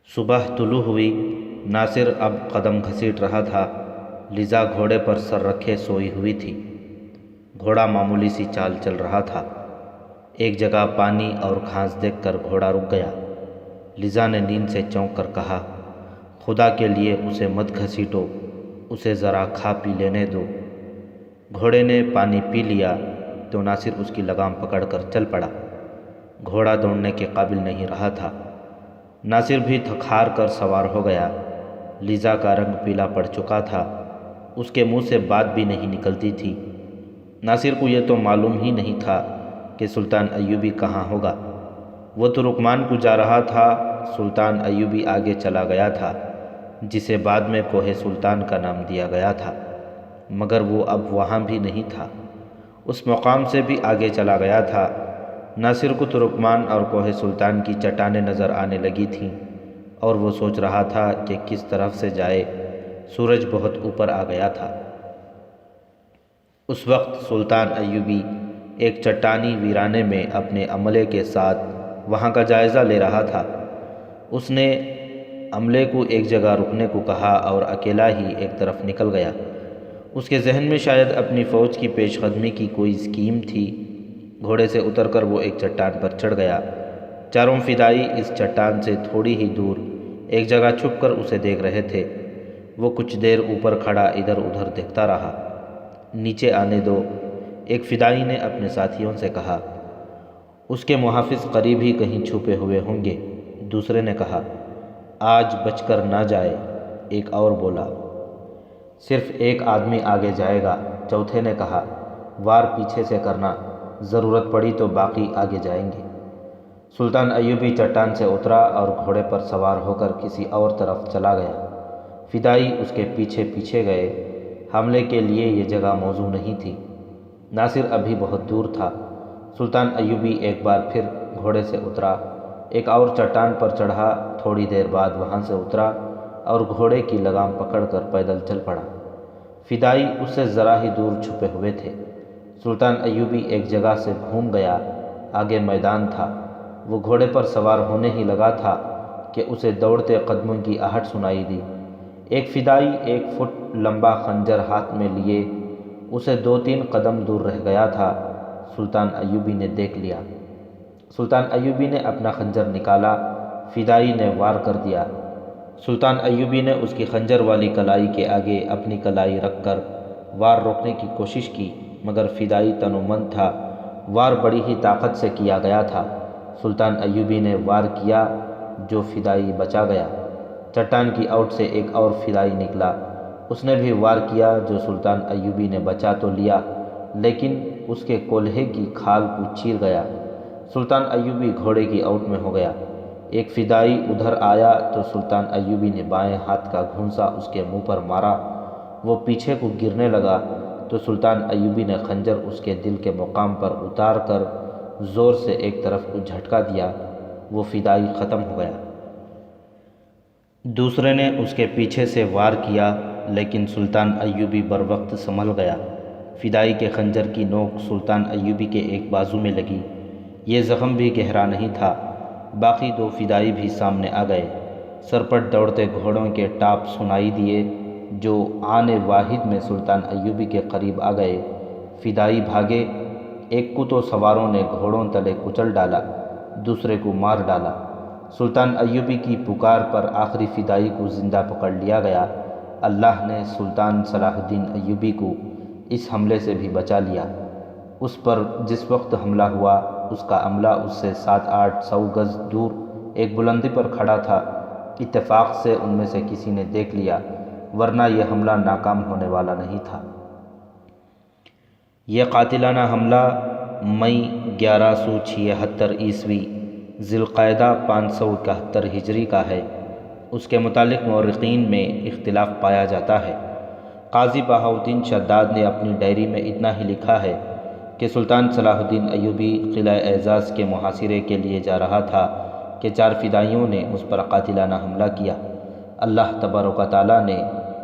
صبح طلوع ہوئی۔ ناصر اب قدم گھسیٹ رہا تھا، لیزا گھوڑے پر سر رکھے سوئی ہوئی تھی۔ گھوڑا معمولی سی چال چل رہا تھا۔ ایک جگہ پانی اور گھاس دیکھ کر گھوڑا رک گیا۔ لیزا نے نیند سے چونک کر کہا، خدا کے لیے اسے مت گھسیٹو، اسے ذرا کھا پی لینے دو۔ گھوڑے نے پانی پی لیا تو ناصر اس کی لگام پکڑ کر چل پڑا۔ گھوڑا دوڑنے کے قابل نہیں رہا تھا۔ ناصر بھی تھک ہار کر سوار ہو گیا۔ لیزا کا رنگ پیلا پڑ چکا تھا، اس کے منہ سے بات بھی نہیں نکلتی تھی۔ ناصر کو یہ تو معلوم ہی نہیں تھا کہ سلطان ایوبی کہاں ہوگا۔ وہ ترکمان کو جا رہا تھا، سلطان ایوبی آگے چلا گیا تھا، جسے بعد میں کوہ سلطان کا نام دیا گیا تھا، مگر وہ اب وہاں بھی نہیں تھا، اس مقام سے بھی آگے چلا گیا تھا۔ ناصر کو ترکمان اور کوہ سلطان کی چٹانیں نظر آنے لگی تھیں، اور وہ سوچ رہا تھا کہ کس طرف سے جائے۔ سورج بہت اوپر آ گیا تھا۔ اس وقت سلطان ایوبی ایک چٹانی ویرانے میں اپنے عملے کے ساتھ وہاں کا جائزہ لے رہا تھا۔ اس نے عملے کو ایک جگہ رکنے کو کہا اور اکیلا ہی ایک طرف نکل گیا۔ اس کے ذہن میں شاید اپنی فوج کی پیش قدمی کی کوئی اسکیم تھی۔ گھوڑے سے اتر کر وہ ایک چٹان پر چڑھ گیا۔ چاروں فدائی اس چٹان سے تھوڑی ہی دور ایک جگہ چھپ کر اسے دیکھ رہے تھے۔ وہ کچھ دیر اوپر کھڑا ادھر ادھر دیکھتا رہا۔ نیچے آنے دو، ایک فدائی نے اپنے ساتھیوں سے کہا۔ اس کے محافظ قریب ہی کہیں چھپے ہوئے ہوں گے، دوسرے نے کہا۔ آج بچ کر نہ جائے، ایک اور بولا۔ صرف ایک آدمی آگے جائے گا، چوتھے نے کہا۔ وار پیچھے سے کرنا، ضرورت پڑی تو باقی آگے جائیں گے۔ سلطان ایوبی چٹان سے اترا اور گھوڑے پر سوار ہو کر کسی اور طرف چلا گیا۔ فدائی اس کے پیچھے پیچھے گئے۔ حملے کے لیے یہ جگہ موزوں نہیں تھی۔ ناصر ابھی بہت دور تھا۔ سلطان ایوبی ایک بار پھر گھوڑے سے اترا، ایک اور چٹان پر چڑھا، تھوڑی دیر بعد وہاں سے اترا اور گھوڑے کی لگام پکڑ کر پیدل چل پڑا۔ فدائی اس سے ذرا ہی دور چھپے ہوئے تھے۔ سلطان ایوبی ایک جگہ سے گھوم گیا، آگے میدان تھا۔ وہ گھوڑے پر سوار ہونے ہی لگا تھا کہ اسے دوڑتے قدموں کی آہٹ سنائی دی۔ ایک فدائی 1 فٹ لمبا خنجر ہاتھ میں لیے اسے 2-3 قدم دور رہ گیا تھا۔ سلطان ایوبی نے دیکھ لیا۔ سلطان ایوبی نے اپنا خنجر نکالا، فدائی نے وار کر دیا۔ سلطان ایوبی نے اس کی خنجر والی کلائی کے آگے اپنی کلائی رکھ کر وار روکنے کی کوشش کی، مگر فدائی تنومند تھا، وار بڑی ہی طاقت سے کیا گیا تھا۔ سلطان ایوبی نے وار کیا، جو فدائی بچا گیا۔ چٹان کی اوٹ سے ایک اور فدائی نکلا، اس نے بھی وار کیا، جو سلطان ایوبی نے بچا تو لیا، لیکن اس کے کولہے کی کھال کو چیر گیا۔ سلطان ایوبی گھوڑے کی اوٹ میں ہو گیا۔ ایک فدائی ادھر آیا تو سلطان ایوبی نے بائیں ہاتھ کا گھونسا اس کے منہ پر مارا۔ وہ پیچھے کو گرنے لگا تو سلطان ایوبی نے خنجر اس کے دل کے مقام پر اتار کر زور سے ایک طرف کو جھٹکا دیا۔ وہ فدائی ختم ہو گیا۔ دوسرے نے اس کے پیچھے سے وار کیا، لیکن سلطان ایوبی بروقت سنبھل گیا۔ فدائی کے خنجر کی نوک سلطان ایوبی کے ایک بازو میں لگی۔ یہ زخم بھی گہرا نہیں تھا۔ باقی 2 فدائی بھی سامنے آ گئے۔ سرپٹ دوڑتے گھوڑوں کے ٹاپ سنائی دیے، جو آن واحد میں سلطان ایوبی کے قریب آ گئے۔ فدائی بھاگے، ایک کو تو سواروں نے گھوڑوں تلے کچل ڈالا، دوسرے کو مار ڈالا۔ سلطان ایوبی کی پکار پر آخری فدائی کو زندہ پکڑ لیا گیا۔ اللہ نے سلطان صلاح الدین ایوبی کو اس حملے سے بھی بچا لیا۔ اس پر جس وقت حملہ ہوا، اس کا عملہ اس سے 700-800 گز دور ایک بلندی پر کھڑا تھا۔ اتفاق سے ان میں سے کسی نے دیکھ لیا، ورنہ یہ حملہ ناکام ہونے والا نہیں تھا۔ یہ قاتلانہ حملہ مئی 1176 عیسوی ذی القعدہ 571 ہجری کا ہے۔ اس کے متعلق مورخین میں اختلاف پایا جاتا ہے۔ قاضی بہاؤالدین شداد نے اپنی ڈائری میں اتنا ہی لکھا ہے کہ سلطان صلاح الدین ایوبی قلعہ اعزاز کے محاصرے کے لیے جا رہا تھا کہ 4 فدائیوں نے اس پر قاتلانہ حملہ کیا۔ اللہ تبارک و تعالیٰ نے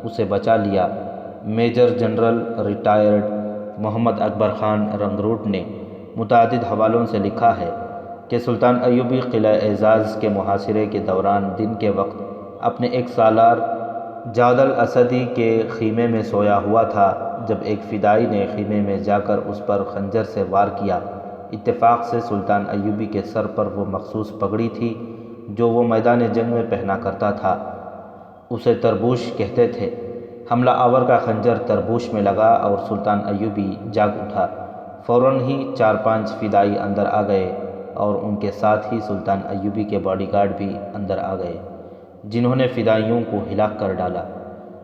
اسے بچا لیا۔ میجر جنرل ریٹائرڈ محمد اکبر خان رنگروٹ نے متعدد حوالوں سے لکھا ہے کہ سلطان ایوبی قلعہ اعزاز کے محاصرے کے دوران دن کے وقت اپنے ایک سالار جاد الاسدی کے خیمے میں سویا ہوا تھا جب ایک فدائی نے خیمے میں جا کر اس پر خنجر سے وار کیا۔ اتفاق سے سلطان ایوبی کے سر پر وہ مخصوص پگڑی تھی جو وہ میدان جنگ میں پہنا کرتا تھا، اسے تربوش کہتے تھے۔ حملہ آور کا خنجر تربوش میں لگا اور سلطان ایوبی جاگ اٹھا۔ فوراً ہی 4-5 فدائی اندر آ گئے اور ان کے ساتھ ہی سلطان ایوبی کے باڈی گارڈ بھی اندر آ گئے، جنہوں نے فدائیوں کو ہلاک کر ڈالا۔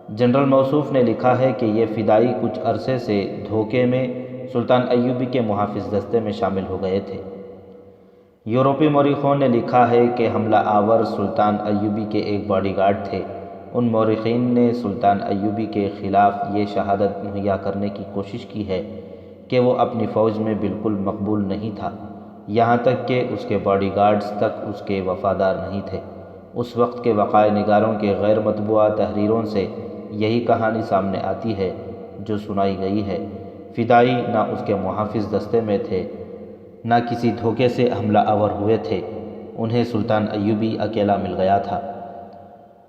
جنرل موصوف نے لکھا ہے کہ یہ فدائی کچھ عرصے سے دھوکے میں سلطان ایوبی کے محافظ دستے میں شامل ہو گئے تھے۔ یورپی مورخوں نے لکھا ہے کہ حملہ آور سلطان ایوبی کے ایک باڈی گارڈ تھے۔ ان مورخین نے سلطان ایوبی کے خلاف یہ شہادت مہیا کرنے کی کوشش کی ہے کہ وہ اپنی فوج میں بالکل مقبول نہیں تھا، یہاں تک کہ اس کے باڈی گارڈز تک اس کے وفادار نہیں تھے۔ اس وقت کے وقائع نگاروں کے غیر مطبوعہ تحریروں سے یہی کہانی سامنے آتی ہے جو سنائی گئی ہے۔ فدائی نہ اس کے محافظ دستے میں تھے، نہ کسی دھوکے سے حملہ آور ہوئے تھے، انہیں سلطان ایوبی اکیلا مل گیا تھا۔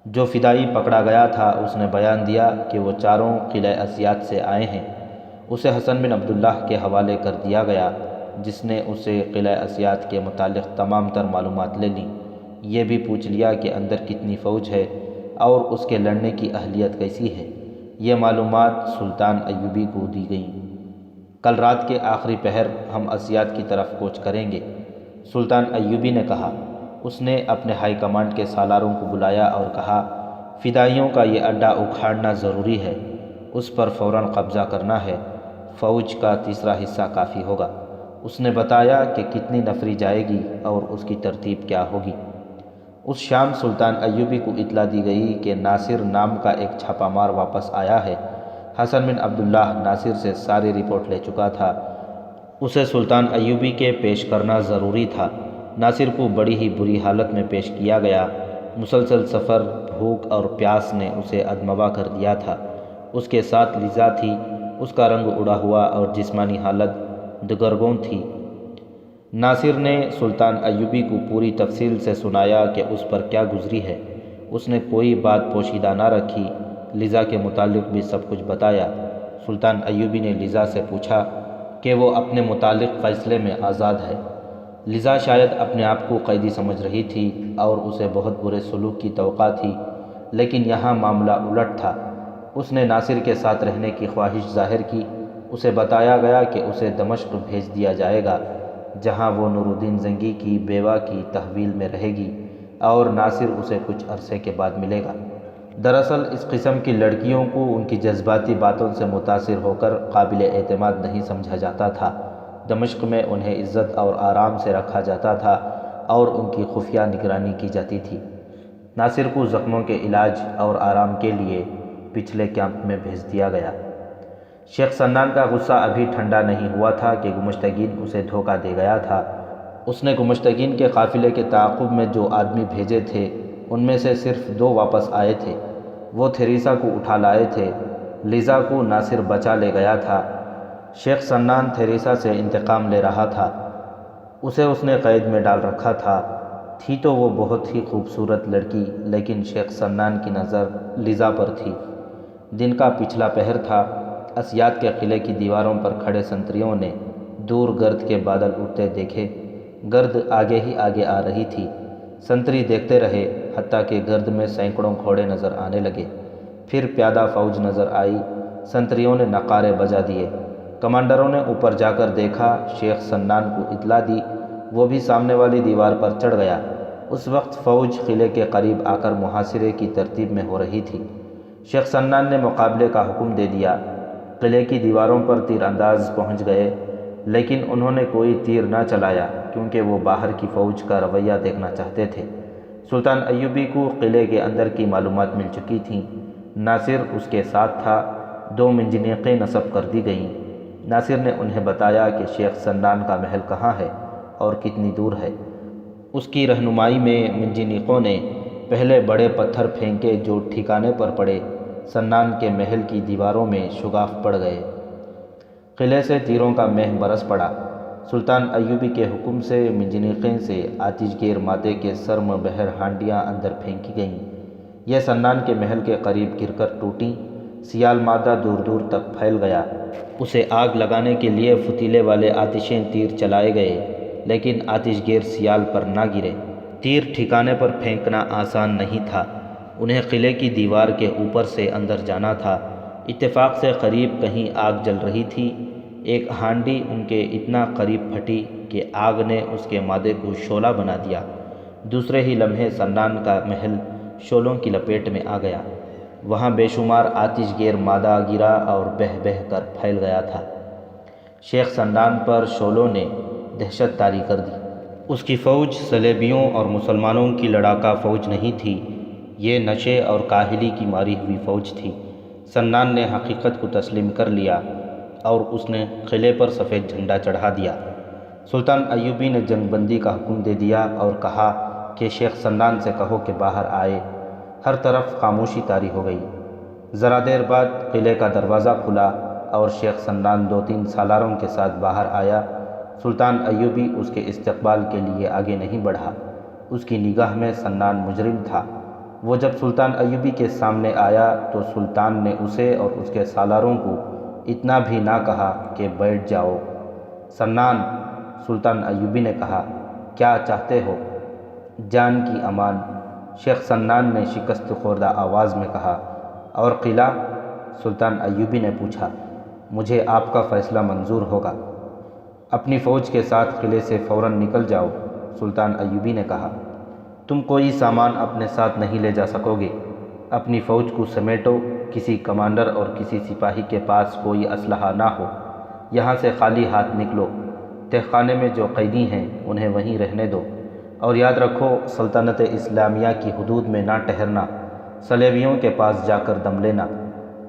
جو فدائی پکڑا گیا تھا اس نے بیان دیا کہ وہ چاروں قلعہ اسیات سے آئے ہیں۔ اسے حسن بن عبداللہ کے حوالے کر دیا گیا جس نے اسے قلعہ اسیات کے متعلق تمام تر معلومات لے لیں۔ یہ بھی پوچھ لیا کہ اندر کتنی فوج ہے اور اس کے لڑنے کی اہلیت کیسی ہے۔ یہ معلومات سلطان ایوبی کو دی گئیں۔ کل رات کے آخری پہر ہم اسیات کی طرف کوچ کریں گے، سلطان ایوبی نے کہا۔ اس نے اپنے ہائی کمانڈ کے سالاروں کو بلایا اور کہا، فدائیوں کا یہ اڈا اکھاڑنا ضروری ہے، اس پر فوراً قبضہ کرنا ہے، فوج کا تیسرا حصہ کافی ہوگا۔ اس نے بتایا کہ کتنی نفری جائے گی اور اس کی ترتیب کیا ہوگی۔ اس شام سلطان ایوبی کو اطلاع دی گئی کہ ناصر نام کا ایک چھاپا مار واپس آیا ہے۔ حسن بن عبداللہ ناصر سے ساری رپورٹ لے چکا تھا، اسے سلطان ایوبی کے پیش کرنا ضروری تھا۔ ناصر کو بڑی ہی بری حالت میں پیش کیا گیا۔ مسلسل سفر، بھوک اور پیاس نے اسے ادموا کر دیا تھا۔ اس کے ساتھ لیزا تھی، اس کا رنگ اڑا ہوا اور جسمانی حالت دگرگوں تھی۔ ناصر نے سلطان ایوبی کو پوری تفصیل سے سنایا کہ اس پر کیا گزری ہے۔ اس نے کوئی بات پوشیدہ نہ رکھی، لیزا کے متعلق بھی سب کچھ بتایا۔ سلطان ایوبی نے لیزا سے پوچھا کہ وہ اپنے متعلق فیصلے میں آزاد ہے۔ لیزا شاید اپنے آپ کو قیدی سمجھ رہی تھی اور اسے بہت برے سلوک کی توقع تھی، لیکن یہاں معاملہ الٹ تھا۔ اس نے ناصر کے ساتھ رہنے کی خواہش ظاہر کی۔ اسے بتایا گیا کہ اسے دمشق بھیج دیا جائے گا، جہاں وہ نور الدین زنگی کی بیوہ کی تحویل میں رہے گی اور ناصر اسے کچھ عرصے کے بعد ملے گا۔ دراصل اس قسم کی لڑکیوں کو ان کی جذباتی باتوں سے متاثر ہو کر قابل اعتماد نہیں سمجھا جاتا تھا۔ دمشق میں انہیں عزت اور آرام سے رکھا جاتا تھا اور ان کی خفیہ نگرانی کی جاتی تھی۔ ناصر کو زخموں کے علاج اور آرام کے لیے پچھلے کیمپ میں بھیج دیا گیا۔ شیخ سنان کا غصہ ابھی ٹھنڈا نہیں ہوا تھا کہ گمشتگین اسے دھوکہ دے گیا تھا۔ اس نے گمشتگین کے قافلے کے تعاقب میں جو آدمی بھیجے تھے ان میں سے صرف 2 واپس آئے تھے۔ وہ تھیریسا کو اٹھا لائے تھے، لیزا کو ناصر بچا لے گیا تھا۔ شیخ سنان تھیریسا سے انتقام لے رہا تھا، اسے اس نے قید میں ڈال رکھا تھا۔ تھی تو وہ بہت ہی خوبصورت لڑکی، لیکن شیخ سنان کی نظر لیزا پر تھی۔ دن کا پچھلا پہر تھا۔ اسیات کے قلعے کی دیواروں پر کھڑے سنتریوں نے دور گرد کے بادل اٹھتے دیکھے۔ گرد آگے ہی آگے آ رہی تھی۔ سنتری دیکھتے رہے حتیٰ کہ گرد میں سینکڑوں گھوڑے نظر آنے لگے۔ پھر پیادہ فوج نظر آئی۔ سنتریوں نے نقارے بجا دیے۔ کمانڈروں نے اوپر جا کر دیکھا، شیخ سنان کو اطلاع دی، وہ بھی سامنے والی دیوار پر چڑھ گیا۔ اس وقت فوج قلعے کے قریب آ کر محاصرے کی ترتیب میں ہو رہی تھی۔ شیخ سنان نے مقابلے کا حکم دے دیا۔ قلعے کی دیواروں پر تیر انداز پہنچ گئے، لیکن انہوں نے کوئی تیر نہ چلایا کیونکہ وہ باہر کی فوج کا رویہ دیکھنا چاہتے تھے۔ سلطان ایوبی کو قلعے کے اندر کی معلومات مل چکی تھیں۔ ناصر اس کے ساتھ تھا۔ 2 منجنیقیں نصب کر دی گئیں۔ ناصر نے انہیں بتایا کہ شیخ سنان کا محل کہاں ہے اور کتنی دور ہے۔ اس کی رہنمائی میں منجنیقوں نے پہلے بڑے پتھر پھینکے جو ٹھکانے پر پڑے۔ سنان کے محل کی دیواروں میں شگاف پڑ گئے۔ قلعے سے تیروں کا مہ برس پڑا۔ سلطان ایوبی کے حکم سے منجنیقیں سے آتش گیر مادے کے سرم بہر ہانڈیاں اندر پھینکی گئیں۔ یہ سنان کے محل کے قریب گر کر ٹوٹیں۔ سیال مادہ دور دور تک پھیل گیا۔ اسے آگ لگانے کے لیے فتیلے والے آتشیں تیر چلائے گئے، لیکن آتش گیر سیال پر نہ گرے۔ تیر ٹھکانے پر پھینکنا آسان نہیں تھا۔ انہیں قلعے کی دیوار کے اوپر سے اندر جانا تھا۔ اتفاق سے قریب کہیں آگ جل رہی تھی۔ ایک ہانڈی ان کے اتنا قریب پھٹی کہ آگ نے اس کے مادے کو شعلہ بنا دیا۔ دوسرے ہی لمحے سنان کا محل شعلوں کی لپیٹ میں آ گیا۔ وہاں بے شمار آتش گیر مادہ گرا اور بہہ بہہ کر پھیل گیا تھا۔ شیخ سنان پر شعلوں نے دہشت طاری کر دی۔ اس کی فوج صلیبیوں اور مسلمانوں کی لڑاکا فوج نہیں تھی، یہ نشے اور کاہلی کی ماری ہوئی فوج تھی۔ سنان نے حقیقت کو تسلیم کر لیا اور اس نے قلعے پر سفید جھنڈا چڑھا دیا۔ سلطان ایوبی نے جنگ بندی کا حکم دے دیا اور کہا کہ شیخ سنان سے کہو کہ باہر آئے۔ ہر طرف خاموشی طاری ہو گئی۔ ذرا دیر بعد قلعے کا دروازہ کھلا اور شیخ سنان 2-3 سالاروں کے ساتھ باہر آیا۔ سلطان ایوبی اس کے استقبال کے لیے آگے نہیں بڑھا۔ اس کی نگاہ میں سنان مجرم تھا۔ وہ جب سلطان ایوبی کے سامنے آیا تو سلطان نے اسے اور اس کے سالاروں کو اتنا بھی نہ کہا کہ بیٹھ جاؤ۔ سنان، سلطان ایوبی نے کہا، کیا چاہتے ہو؟ جان کی امان، شیخ سنان نے شکست خوردہ آواز میں کہا۔ اور قلعہ؟ سلطان ایوبی نے پوچھا۔ مجھے آپ کا فیصلہ منظور ہوگا۔ اپنی فوج کے ساتھ قلعے سے فوراً نکل جاؤ، سلطان ایوبی نے کہا۔ تم کوئی سامان اپنے ساتھ نہیں لے جا سکو گے۔ اپنی فوج کو سمیٹو، کسی کمانڈر اور کسی سپاہی کے پاس کوئی اسلحہ نہ ہو۔ یہاں سے خالی ہاتھ نکلو۔ تہ خانے میں جو قیدی ہیں انہیں وہیں رہنے دو، اور یاد رکھو سلطنت اسلامیہ کی حدود میں نہ ٹھہرنا، صلیبیوں کے پاس جا کر دم لینا۔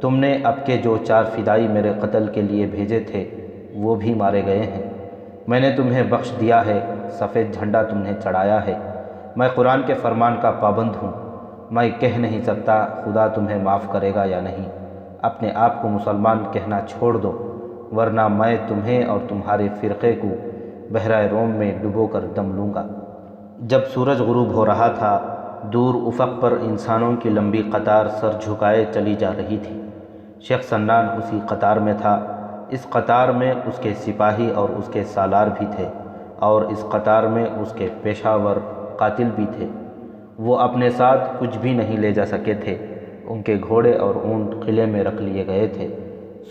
تم نے اب کے جو 4 فدائی میرے قتل کے لیے بھیجے تھے وہ بھی مارے گئے ہیں۔ میں نے تمہیں بخش دیا ہے، سفید جھنڈا تمہیں چڑھایا ہے۔ میں قرآن کے فرمان کا پابند ہوں۔ میں کہہ نہیں سکتا خدا تمہیں معاف کرے گا یا نہیں۔ اپنے آپ کو مسلمان کہنا چھوڑ دو، ورنہ میں تمہیں اور تمہارے فرقے کو بحیرہ روم میں ڈبو کر دم لوں گا۔ جب سورج غروب ہو رہا تھا، دور افق پر انسانوں کی لمبی قطار سر جھکائے چلی جا رہی تھی۔ شیخ سنان اسی قطار میں تھا۔ اس قطار میں اس کے سپاہی اور اس کے سالار بھی تھے، اور اس قطار میں اس کے پیشہ ور قاتل بھی تھے۔ وہ اپنے ساتھ کچھ بھی نہیں لے جا سکے تھے۔ ان کے گھوڑے اور اونٹ قلعے میں رکھ لیے گئے تھے۔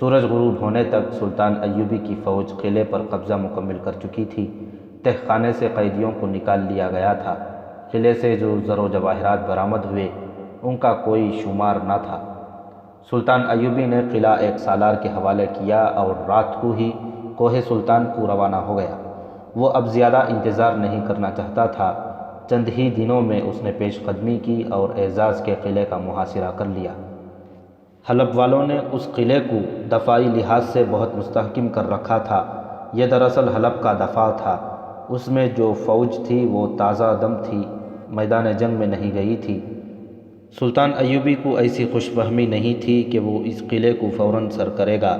سورج غروب ہونے تک سلطان ایوبی کی فوج قلعے پر قبضہ مکمل کر چکی تھی۔ تہ خانے سے قیدیوں کو نکال لیا گیا تھا۔ قلعے سے جو زر و جواہرات برآمد ہوئے ان کا کوئی شمار نہ تھا۔ سلطان ایوبی نے قلعہ ایک سالار کے حوالے کیا اور رات کو ہی کوہ سلطان کو روانہ ہو گیا۔ وہ اب زیادہ انتظار نہیں کرنا چاہتا تھا۔ چند ہی دنوں میں اس نے پیش قدمی کی اور اعزاز کے قلعے کا محاصرہ کر لیا۔ حلب والوں نے اس قلعے کو دفاعی لحاظ سے بہت مستحکم کر رکھا تھا۔ یہ دراصل حلب کا دفاع تھا۔ اس میں جو فوج تھی وہ تازہ دم تھی، میدان جنگ میں نہیں گئی تھی۔ سلطان ایوبی کو ایسی خوش فہمی نہیں تھی کہ وہ اس قلعے کو فوراً سر کرے گا۔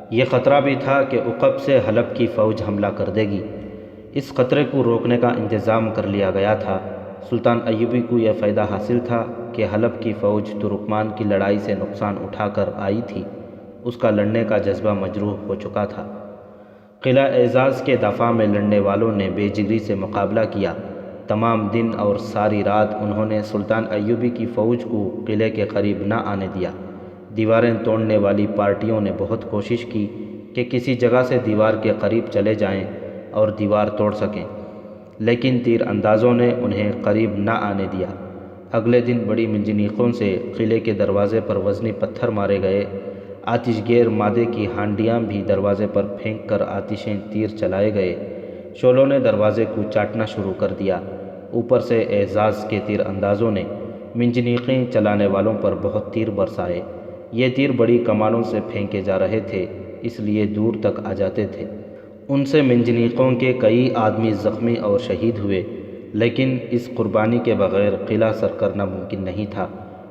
یہ خطرہ بھی تھا کہ عقب سے حلب کی فوج حملہ کر دے گی۔ اس خطرے کو روکنے کا انتظام کر لیا گیا تھا۔ سلطان ایوبی کو یہ فائدہ حاصل تھا کہ حلب کی فوج ترکمان کی لڑائی سے نقصان اٹھا کر آئی تھی۔ اس کا لڑنے کا جذبہ مجروح ہو چکا تھا۔ قلعہ اعزاز کے دفاع میں لڑنے والوں نے بے جگری سے مقابلہ کیا۔ تمام دن اور ساری رات انہوں نے سلطان ایوبی کی فوج کو قلعے کے قریب نہ آنے دیا۔ دیواریں توڑنے والی پارٹیوں نے بہت کوشش کی کہ کسی جگہ سے دیوار کے قریب چلے جائیں اور دیوار توڑ سکیں، لیکن تیر اندازوں نے انہیں قریب نہ آنے دیا۔ اگلے دن بڑی منجنیقوں سے قلعے کے دروازے پر وزنی پتھر مارے گئے۔ آتش گیر مادے کی ہانڈیاں بھی دروازے پر پھینک کر آتشیں تیر چلائے گئے۔ شعلوں نے دروازے کو چاٹنا شروع کر دیا۔ اوپر سے اعزاز کے تیر اندازوں نے منجنیقیں چلانے والوں پر بہت تیر برسائے۔ یہ تیر بڑی کمانوں سے پھینکے جا رہے تھے، اس لیے دور تک آ جاتے تھے۔ ان سے منجنیقوں کے کئی آدمی زخمی اور شہید ہوئے، لیکن اس قربانی کے بغیر قلعہ سر کرنا ممکن نہیں تھا۔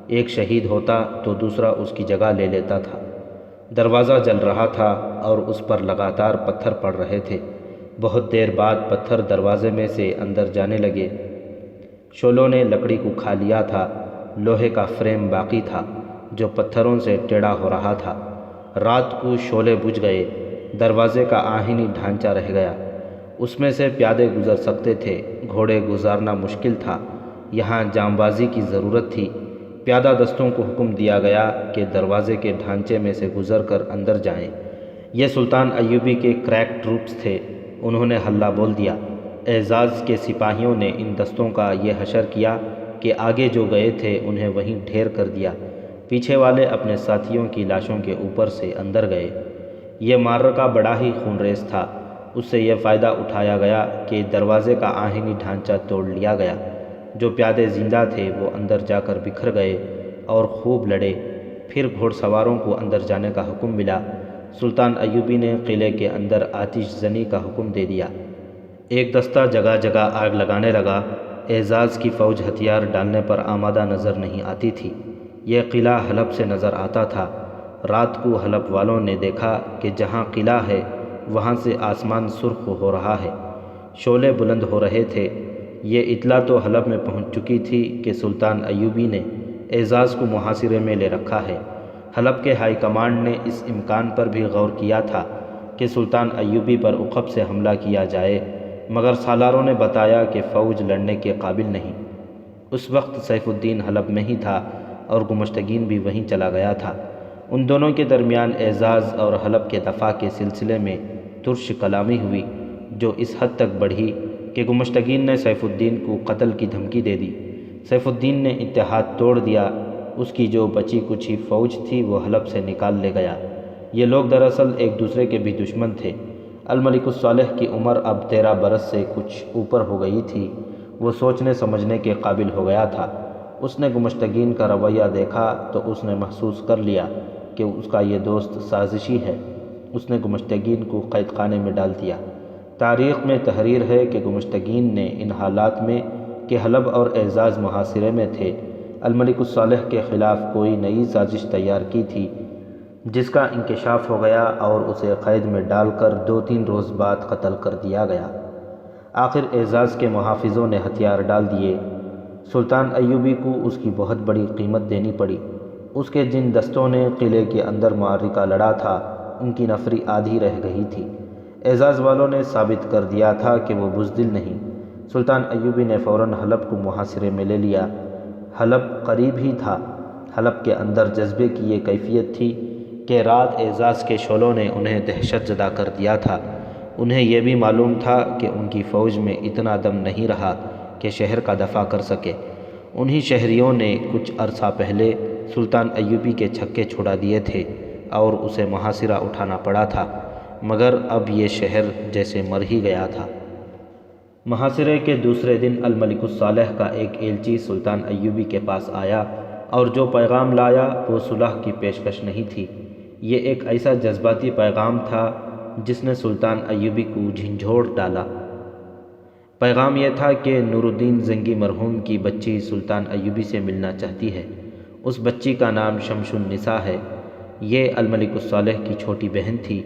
ایک شہید ہوتا تو دوسرا اس کی جگہ لے لیتا تھا۔ دروازہ جل رہا تھا اور اس پر لگاتار پتھر پڑ رہے تھے۔ بہت دیر بعد پتھر دروازے میں سے اندر جانے لگے۔ شعلوں نے لکڑی کو کھا لیا تھا۔ لوہے کا فریم باقی تھا جو پتھروں سے ٹیڑھا ہو رہا تھا۔ رات کو شعلے بجھ گئے۔ دروازے کا آہنی ڈھانچہ رہ گیا۔ اس میں سے پیادے گزر سکتے تھے، گھوڑے گزارنا مشکل تھا۔ یہاں جانبازی کی ضرورت تھی۔ پیادہ دستوں کو حکم دیا گیا کہ دروازے کے ڈھانچے میں سے گزر کر اندر جائیں۔ یہ سلطان ایوبی کے کریک ٹروپس تھے۔ انہوں نے ہلہ بول دیا۔ اعزاز کے سپاہیوں نے ان دستوں کا یہ حشر کیا کہ آگے جو گئے تھے انہیں وہیں ڈھیر کر دیا۔ پیچھے والے اپنے ساتھیوں کی لاشوں کے اوپر سے اندر گئے۔ یہ معرکہ بڑا ہی خونریز تھا۔ اس سے یہ فائدہ اٹھایا گیا کہ دروازے کا آہنی ڈھانچہ توڑ لیا گیا۔ جو پیادے زندہ تھے وہ اندر جا کر بکھر گئے اور خوب لڑے۔ پھر گھوڑ سواروں کو اندر جانے کا حکم ملا۔ سلطان ایوبی نے قلعے کے اندر آتش زنی کا حکم دے دیا۔ ایک دستہ جگہ جگہ آگ لگانے لگا۔ اعزاز کی فوج ہتھیار ڈالنے پر آمادہ نظر نہیں آتی تھی۔ یہ قلعہ حلب سے نظر آتا تھا۔ رات کو حلب والوں نے دیکھا کہ جہاں قلعہ ہے وہاں سے آسمان سرخ ہو رہا ہے، شعلے بلند ہو رہے تھے۔ یہ اطلاع تو حلب میں پہنچ چکی تھی کہ سلطان ایوبی نے اعزاز کو محاصرے میں لے رکھا ہے۔ حلب کے ہائی کمانڈ نے اس امکان پر بھی غور کیا تھا کہ سلطان ایوبی پر عقب سے حملہ کیا جائے، مگر سالاروں نے بتایا کہ فوج لڑنے کے قابل نہیں۔ اس وقت سیف الدین حلب میں ہی تھا اور گمشتگین بھی وہیں چلا گیا تھا۔ ان دونوں کے درمیان اعزاز اور حلب کے دفاع کے سلسلے میں ترش کلامی ہوئی، جو اس حد تک بڑھی کہ گمشتگین نے سیف الدین کو قتل کی دھمکی دے دی۔ سیف الدین نے اتحاد توڑ دیا۔ اس کی جو بچی کچھ ہی فوج تھی وہ حلب سے نکال لے گیا۔ یہ لوگ دراصل ایک دوسرے کے بھی دشمن تھے۔ الملک الصالح کی عمر اب 13 برس سے کچھ اوپر ہو گئی تھی۔ وہ سوچنے سمجھنے کے قابل ہو گیا تھا۔ اس نے گمشتگین کا رویہ دیکھا تو اس نے محسوس کر لیا کہ اس کا یہ دوست سازشی ہے۔ اس نے گمشتگین کو قید خانے میں ڈال دیا۔ تاریخ میں تحریر ہے کہ گمشتگین نے ان حالات میں کہ حلب اور اعزاز محاصرے میں تھے، الملک الصالح کے خلاف کوئی نئی سازش تیار کی تھی، جس کا انکشاف ہو گیا اور اسے قید میں ڈال کر 2-3 روز بعد قتل کر دیا گیا۔ آخر اعزاز کے محافظوں نے ہتھیار ڈال دیے۔ سلطان ایوبی کو اس کی بہت بڑی قیمت دینی پڑی۔ اس کے جن دستوں نے قلعے کے اندر معرکہ لڑا تھا ان کی نفری آدھی رہ گئی تھی۔ اعزاز والوں نے ثابت کر دیا تھا کہ وہ بزدل نہیں۔ سلطان ایوبی نے فوراً حلب کو محاصرے میں لے لیا۔ حلب قریب ہی تھا۔ حلب کے اندر جذبے کی یہ کیفیت تھی کہ رات اعزاز کے شعلوں نے انہیں دہشت زدہ کر دیا تھا۔ انہیں یہ بھی معلوم تھا کہ ان کی فوج میں اتنا دم نہیں رہا کہ شہر کا دفاع کر سکے۔ انہی شہریوں نے کچھ عرصہ پہلے سلطان ایوبی کے چھکے چھڑا دیے تھے اور اسے محاصرہ اٹھانا پڑا تھا، مگر اب یہ شہر جیسے مر ہی گیا تھا۔ محاصرے کے دوسرے دن الملک الصالح کا ایک ایلچی سلطان ایوبی کے پاس آیا اور جو پیغام لایا وہ صلح کی پیشکش نہیں تھی۔ یہ ایک ایسا جذباتی پیغام تھا جس نے سلطان ایوبی کو جھنجھوڑ ڈالا۔ پیغام یہ تھا کہ نور الدین زنگی مرحوم کی بچی سلطان ایوبی سے ملنا چاہتی ہے۔ اس بچی کا نام شمس النساء ہے۔ یہ الملک الصالح کی چھوٹی بہن تھی۔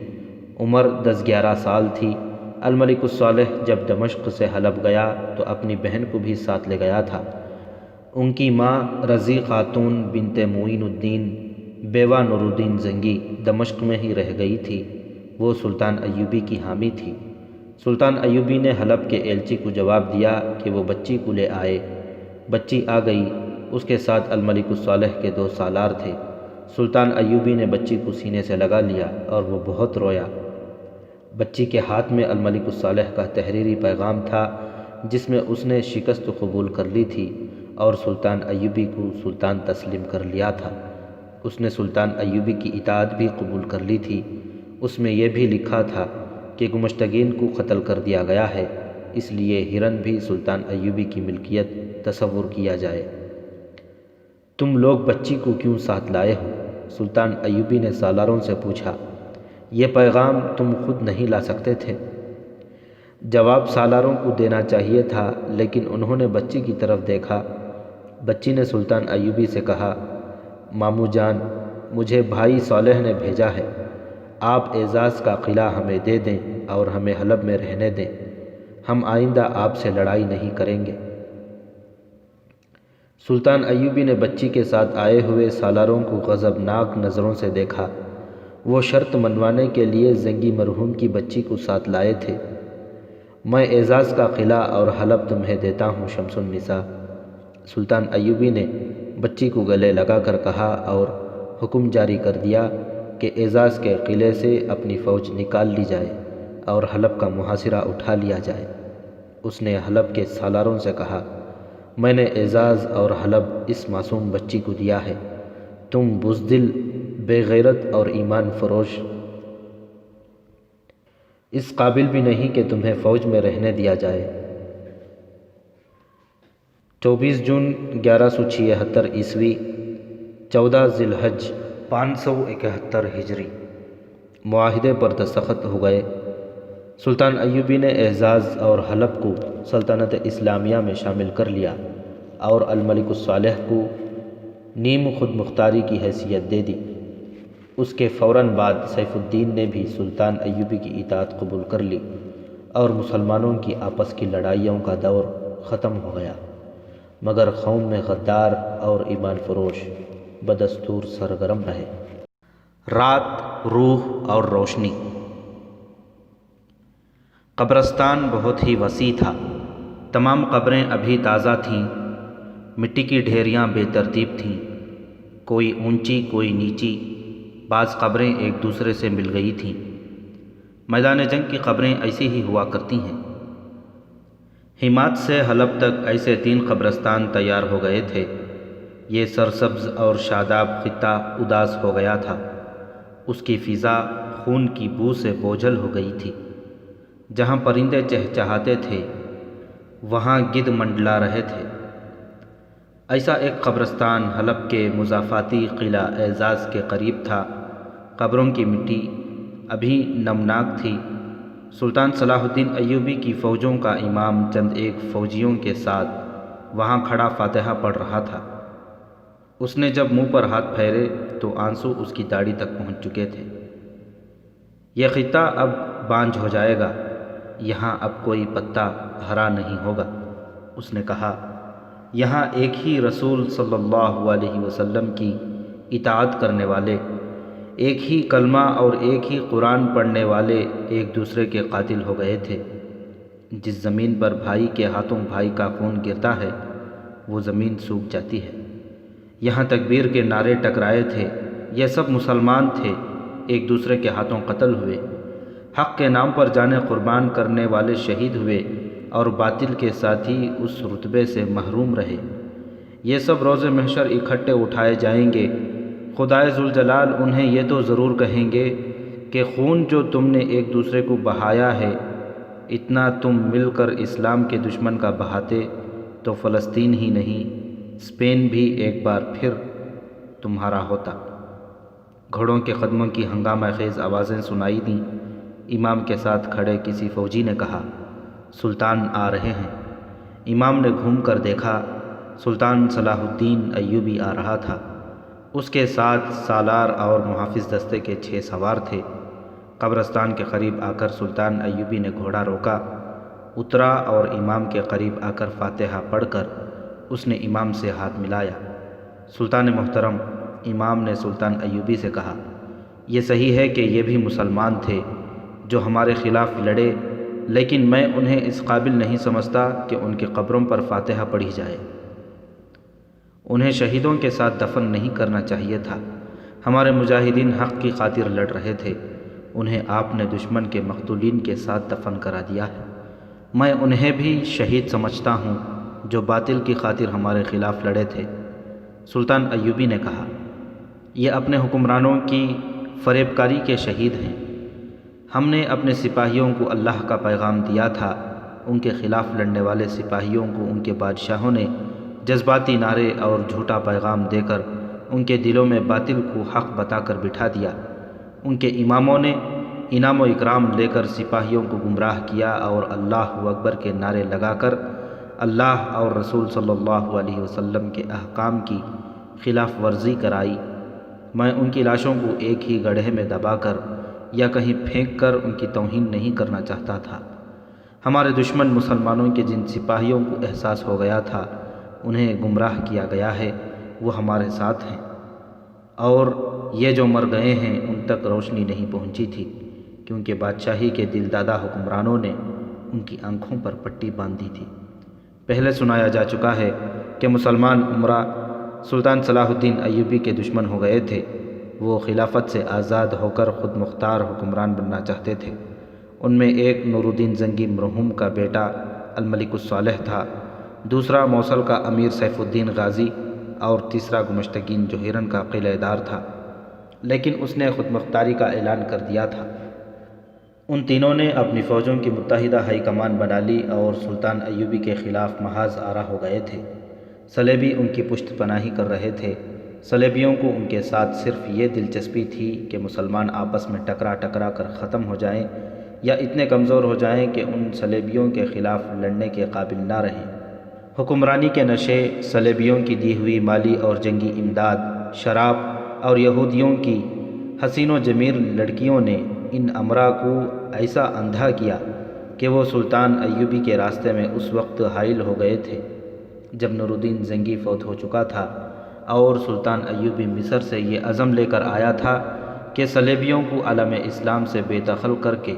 عمر 10-11 سال تھی۔ الملک الصالح جب دمشق سے حلب گیا تو اپنی بہن کو بھی ساتھ لے گیا تھا۔ ان کی ماں رضی خاتون بنت معین الدین بیوہ نور الدین زنگی دمشق میں ہی رہ گئی تھی۔ وہ سلطان ایوبی کی حامی تھی۔ سلطان ایوبی نے حلب کے ایلچی کو جواب دیا کہ وہ بچی کو لے آئے۔ بچی آ گئی۔ اس کے ساتھ الملک الصالح کے 2 سالار تھے۔ سلطان ایوبی نے بچی کو سینے سے لگا لیا اور وہ بہت رویا۔ بچی کے ہاتھ میں الملک الصالح کا تحریری پیغام تھا جس میں اس نے شکست قبول کر لی تھی اور سلطان ایوبی کو سلطان تسلیم کر لیا تھا۔ اس نے سلطان ایوبی کی اطاعت بھی قبول کر لی تھی۔ اس میں یہ بھی لکھا تھا کہ گمشتگین کو قتل کر دیا گیا ہے، اس لیے ہرن بھی سلطان ایوبی کی ملکیت تصور کیا جائے۔ تم لوگ بچی کو کیوں ساتھ لائے ہو؟ سلطان ایوبی نے سالاروں سے پوچھا۔ یہ پیغام تم خود نہیں لا سکتے تھے؟ جواب سالاروں کو دینا چاہیے تھا، لیکن انہوں نے بچی کی طرف دیکھا۔ بچی نے سلطان ایوبی سے کہا، ماموں جان، مجھے بھائی صالح نے بھیجا ہے۔ آپ اعزاز کا قلعہ ہمیں دے دیں اور ہمیں حلب میں رہنے دیں، ہم آئندہ آپ سے لڑائی نہیں کریں گے۔ سلطان ایوبی نے بچی کے ساتھ آئے ہوئے سالاروں کو غضبناک نظروں سے دیکھا۔ وہ شرط منوانے کے لیے زنگی مرحوم کی بچی کو ساتھ لائے تھے۔ میں اعزاز کا قلعہ اور حلب تمہیں دیتا ہوں شمس النساء۔ سلطان ایوبی نے بچی کو گلے لگا کر کہا اور حکم جاری کر دیا کہ اعزاز کے قلعے سے اپنی فوج نکال لی جائے اور حلب کا محاصرہ اٹھا لیا جائے۔ اس نے حلب کے سالاروں سے کہا، میں نے اعزاز اور حلب اس معصوم بچی کو دیا ہے، تم بزدل، بے غیرت اور ایمان فروش اس قابل بھی نہیں کہ تمہیں فوج میں رہنے دیا جائے۔ 24 جون 1176 عیسوی، 14 ذی الحج 571 ہجری، معاہدے پر دستخط ہو گئے۔ سلطان ایوبی نے اعزاز اور حلب کو سلطنت اسلامیہ میں شامل کر لیا اور الملک الصالح کو نیم خود مختاری کی حیثیت دے دی۔ اس کے فوراً بعد سیف الدین نے بھی سلطان ایوبی کی اطاعت قبول کر لی اور مسلمانوں کی آپس کی لڑائیوں کا دور ختم ہو گیا، مگر قوم میں غدار اور ایمان فروش بدستور سرگرم رہے۔ رات، روح اور روشنی۔ قبرستان بہت ہی وسیع تھا۔ تمام قبریں ابھی تازہ تھیں، مٹی کی ڈھیریاں بے ترتیب تھیں، کوئی اونچی کوئی نیچی، بعض قبریں ایک دوسرے سے مل گئی تھیں۔ میدان جنگ کی قبریں ایسی ہی ہوا کرتی ہیں۔ حمات سے حلب تک ایسے 3 قبرستان تیار ہو گئے تھے۔ یہ سرسبز اور شاداب خطہ اداس ہو گیا تھا، اس کی فضا خون کی بو سے بوجھل ہو گئی تھی۔ جہاں پرندے چہچہاتے تھے وہاں گدھ منڈلا رہے تھے۔ ایسا ایک قبرستان حلب کے مضافاتی قلعہ اعزاز کے قریب تھا۔ قبروں کی مٹی ابھی نمناک تھی۔ سلطان صلاح الدین ایوبی کی فوجوں کا امام چند ایک فوجیوں کے ساتھ وہاں کھڑا فاتحہ پڑھ رہا تھا۔ اس نے جب منہ پر ہاتھ پھیرے تو آنسو اس کی داڑھی تک پہنچ چکے تھے۔ یہ خطہ اب بانجھ ہو جائے گا، یہاں اب کوئی پتا ہرا نہیں ہوگا۔ اس نے کہا، یہاں ایک ہی رسول صلی اللہ علیہ وسلم کی اطاعت کرنے والے، ایک ہی کلمہ اور ایک ہی قرآن پڑھنے والے ایک دوسرے کے قاتل ہو گئے تھے۔ جس زمین پر بھائی کے ہاتھوں بھائی کا خون گرتا ہے وہ زمین سوکھ جاتی ہے۔ یہاں تکبیر کے نعرے ٹکرائے تھے، یہ سب مسلمان تھے، ایک دوسرے کے ہاتھوں قتل ہوئے۔ حق کے نام پر جانیں قربان کرنے والے شہید ہوئے اور باطل کے ساتھی اس رتبے سے محروم رہے۔ یہ سب روز محشر اکٹھے اٹھائے جائیں گے۔ خدائے ذوالجلال انہیں یہ تو ضرور کہیں گے کہ خون جو تم نے ایک دوسرے کو بہایا ہے، اتنا تم مل کر اسلام کے دشمن کا بہاتے تو فلسطین ہی نہیں اسپین بھی ایک بار پھر تمہارا ہوتا۔ گھوڑوں کے قدموں کی ہنگامہ خیز آوازیں سنائی دیں۔ امام کے ساتھ کھڑے کسی فوجی نے کہا، سلطان آ رہے ہیں۔ امام نے گھوم کر دیکھا، سلطان صلاح الدین ایوبی آ رہا تھا۔ اس کے ساتھ سالار اور محافظ دستے کے 6 سوار تھے۔ قبرستان کے قریب آ کر سلطان ایوبی نے گھوڑا روکا، اترا اور امام کے قریب آ کر فاتحہ پڑھ کر اس نے امام سے ہاتھ ملایا۔ سلطان محترم، امام نے سلطان ایوبی سے کہا، یہ صحیح ہے کہ یہ بھی مسلمان تھے جو ہمارے خلاف لڑے، لیکن میں انہیں اس قابل نہیں سمجھتا کہ ان کی قبروں پر فاتحہ پڑھی جائے۔ انہیں شہیدوں کے ساتھ دفن نہیں کرنا چاہیے تھا۔ ہمارے مجاہدین حق کی خاطر لڑ رہے تھے، انہیں آپ نے دشمن کے مقتولین کے ساتھ دفن کرا دیا ہے۔ میں انہیں بھی شہید سمجھتا ہوں جو باطل کی خاطر ہمارے خلاف لڑے تھے۔ سلطان ایوبی نے کہا، یہ اپنے حکمرانوں کی فریب کاری کے شہید ہیں۔ ہم نے اپنے سپاہیوں کو اللہ کا پیغام دیا تھا، ان کے خلاف لڑنے والے سپاہیوں کو ان کے بادشاہوں نے جذباتی نعرے اور جھوٹا پیغام دے کر ان کے دلوں میں باطل کو حق بتا کر بٹھا دیا۔ ان کے اماموں نے انعام و اکرام لے کر سپاہیوں کو گمراہ کیا اور اللہ اکبر کے نعرے لگا کر اللہ اور رسول صلی اللہ علیہ وسلم کے احکام کی خلاف ورزی کرائی۔ میں ان کی لاشوں کو ایک ہی گڑھے میں دبا کر یا کہیں پھینک کر ان کی توہین نہیں کرنا چاہتا تھا۔ ہمارے دشمن مسلمانوں کے جن سپاہیوں کو احساس ہو گیا تھا انہیں گمراہ کیا گیا ہے وہ ہمارے ساتھ ہیں، اور یہ جو مر گئے ہیں ان تک روشنی نہیں پہنچی تھی، کیونکہ بادشاہی کے دل دادہ حکمرانوں نے ان کی آنکھوں پر پٹی باندھی تھی۔ پہلے سنایا جا چکا ہے کہ مسلمان امرا سلطان صلاح الدین ایوبی کے دشمن ہو گئے تھے۔ وہ خلافت سے آزاد ہو کر خود مختار حکمران بننا چاہتے تھے۔ ان میں ایک نور الدین زنگی مرحوم کا بیٹا الملک الصالح تھا، دوسرا موصل کا امیر سیف الدین غازی، اور تیسرا گمشتگین جوہیرن کا قلعہ دار تھا، لیکن اس نے خود مختاری کا اعلان کر دیا تھا۔ ان تینوں نے اپنی فوجوں کی متحدہ ہائی کمان بنا لی اور سلطان ایوبی کے خلاف محاذ آرا ہو گئے تھے۔ صلیبی ان کی پشت پناہی کر رہے تھے۔ صلیبیوں کو ان کے ساتھ صرف یہ دلچسپی تھی کہ مسلمان آپس میں ٹکرا ٹکرا کر ختم ہو جائیں یا اتنے کمزور ہو جائیں کہ ان صلیبیوں کے خلاف لڑنے کے قابل نہ رہیں۔ حکمرانی کے نشے، صلیبیوں کی دی ہوئی مالی اور جنگی امداد، شراب اور یہودیوں کی حسین و جمیل لڑکیوں نے ان امرا کو ایسا اندھا کیا کہ وہ سلطان ایوبی کے راستے میں اس وقت حائل ہو گئے تھے جب نور الدین زنگی فوت ہو چکا تھا، اور سلطان ایوبی مصر سے یہ عزم لے کر آیا تھا کہ صلیبیوں کو عالم اسلام سے بے دخل کر کے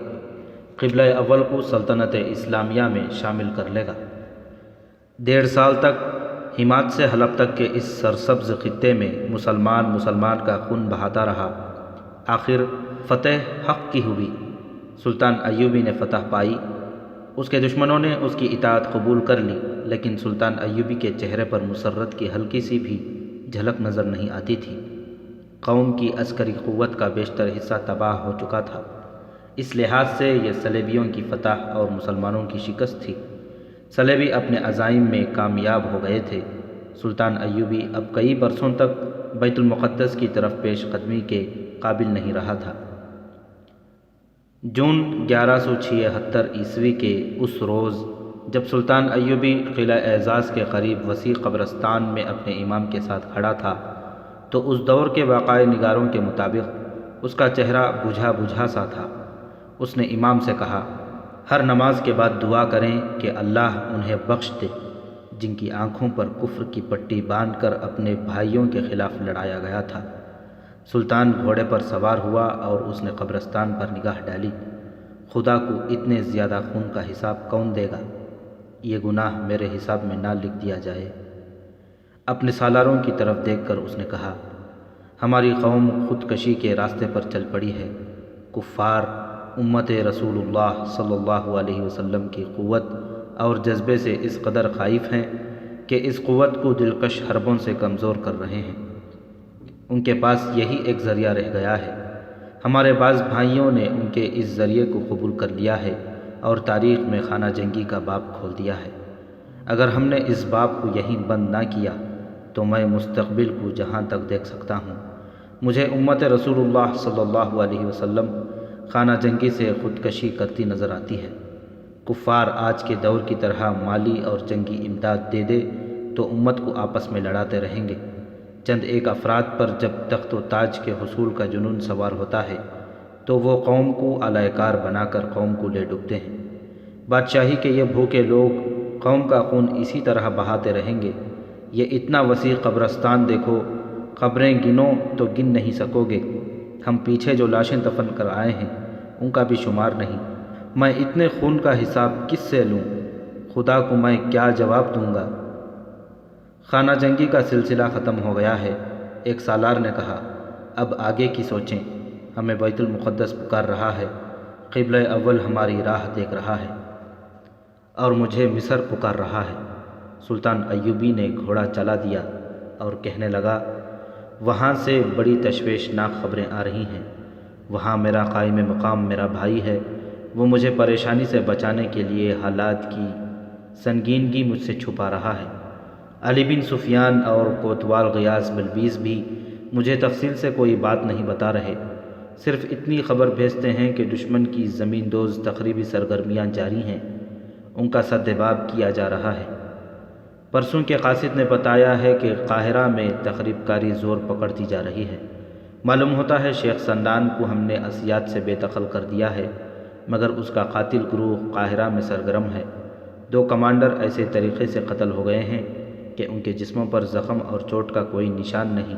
قبلہ اول کو سلطنت اسلامیہ میں شامل کر لے گا۔ 1.5 سال تک ہمات سے حلب تک کے اس سرسبز خطے میں مسلمان کا خون بہاتا رہا۔ آخر فتح حق کی ہوئی۔ سلطان ایوبی نے فتح پائی۔ اس کے دشمنوں نے اس کی اطاعت قبول کر لی، لیکن سلطان ایوبی کے چہرے پر مسرت کی ہلکی سی بھی جھلک نظر نہیں آتی تھی۔ قوم کی عسکری قوت کا بیشتر حصہ تباہ ہو چکا تھا۔ اس لحاظ سے یہ صلیبیوں کی فتح اور مسلمانوں کی شکست تھی۔ صلیبی اپنے عزائم میں کامیاب ہو گئے تھے۔ سلطان ایوبی اب کئی برسوں تک بیت المقدس کی طرف پیش قدمی کے قابل نہیں رہا تھا۔ جون 1176 عیسوی کے اس روز جب سلطان ایوبی قلعہ اعزاز کے قریب وسیع قبرستان میں اپنے امام کے ساتھ کھڑا تھا تو اس دور کے واقعہ نگاروں کے مطابق اس کا چہرہ بجھا بجھا سا تھا۔ اس نے امام سے کہا، ہر نماز کے بعد دعا کریں کہ اللہ انہیں بخش دے جن کی آنکھوں پر کفر کی پٹی باندھ کر اپنے بھائیوں کے خلاف لڑایا گیا تھا۔ سلطان گھوڑے پر سوار ہوا اور اس نے قبرستان پر نگاہ ڈالی۔ خدا کو اتنے زیادہ خون کا حساب کون دے گا؟ یہ گناہ میرے حساب میں نہ لکھ دیا جائے۔ اپنے سالاروں کی طرف دیکھ کر اس نے کہا، ہماری قوم خودکشی کے راستے پر چل پڑی ہے۔ کفار امت رسول اللہ صلی اللہ علیہ وسلم کی قوت اور جذبے سے اس قدر خائف ہیں کہ اس قوت کو دلکش حربوں سے کمزور کر رہے ہیں۔ ان کے پاس یہی ایک ذریعہ رہ گیا ہے۔ ہمارے بعض بھائیوں نے ان کے اس ذریعے کو قبول کر لیا ہے اور تاریخ میں خانہ جنگی کا باب کھول دیا ہے۔ اگر ہم نے اس باب کو یہیں بند نہ کیا تو میں مستقبل کو جہاں تک دیکھ سکتا ہوں مجھے امت رسول اللہ صلی اللہ علیہ وسلم خانہ جنگی سے خودکشی کرتی نظر آتی ہے۔ کفار آج کے دور کی طرح مالی اور جنگی امداد دے دے تو امت کو آپس میں لڑاتے رہیں گے۔ چند ایک افراد پر جب تخت و تاج کے حصول کا جنون سوار ہوتا ہے تو وہ قوم کو اعلی کار بنا کر قوم کو لے ڈوبتے ہیں۔ بادشاہی کے یہ بھوکے لوگ قوم کا خون اسی طرح بہاتے رہیں گے۔ یہ اتنا وسیع قبرستان دیکھو، قبریں گنو تو گن نہیں سکو گے۔ ہم پیچھے جو لاشیں دفن کر آئے ہیں ان کا بھی شمار نہیں۔ میں اتنے خون کا حساب کس سے لوں؟ خدا کو میں کیا جواب دوں گا؟ خانہ جنگی کا سلسلہ ختم ہو گیا ہے۔ ایک سالار نے کہا، اب آگے کی سوچیں۔ ہمیں بیت المقدس پکار رہا ہے، قبلہ اول ہماری راہ دیکھ رہا ہے، اور مجھے مصر پکار رہا ہے۔ سلطان ایوبی نے گھوڑا چلا دیا اور کہنے لگا، وہاں سے بڑی تشویشناک خبریں آ رہی ہیں۔ وہاں میرا قائم مقام میرا بھائی ہے، وہ مجھے پریشانی سے بچانے کے لیے حالات کی سنگینگی مجھ سے چھپا رہا ہے۔ علی بن سفیان اور کوتوال غیاث بلبیس بھی مجھے تفصیل سے کوئی بات نہیں بتا رہے، صرف اتنی خبر بھیجتے ہیں کہ دشمن کی زمین دوز تخریبی سرگرمیاں جاری ہیں، ان کا سدباب کیا جا رہا ہے۔ پرسوں کے قاصد نے بتایا ہے کہ قاہرہ میں تخریب کاری زور پکڑتی جا رہی ہے۔ معلوم ہوتا ہے شیخ سنان کو ہم نے عصیات سے بے دخل کر دیا ہے، مگر اس کا قاتل گروہ قاہرہ میں سرگرم ہے۔ 2 کمانڈر ایسے طریقے سے قتل ہو گئے ہیں کہ ان کے جسموں پر زخم اور چوٹ کا کوئی نشان نہیں۔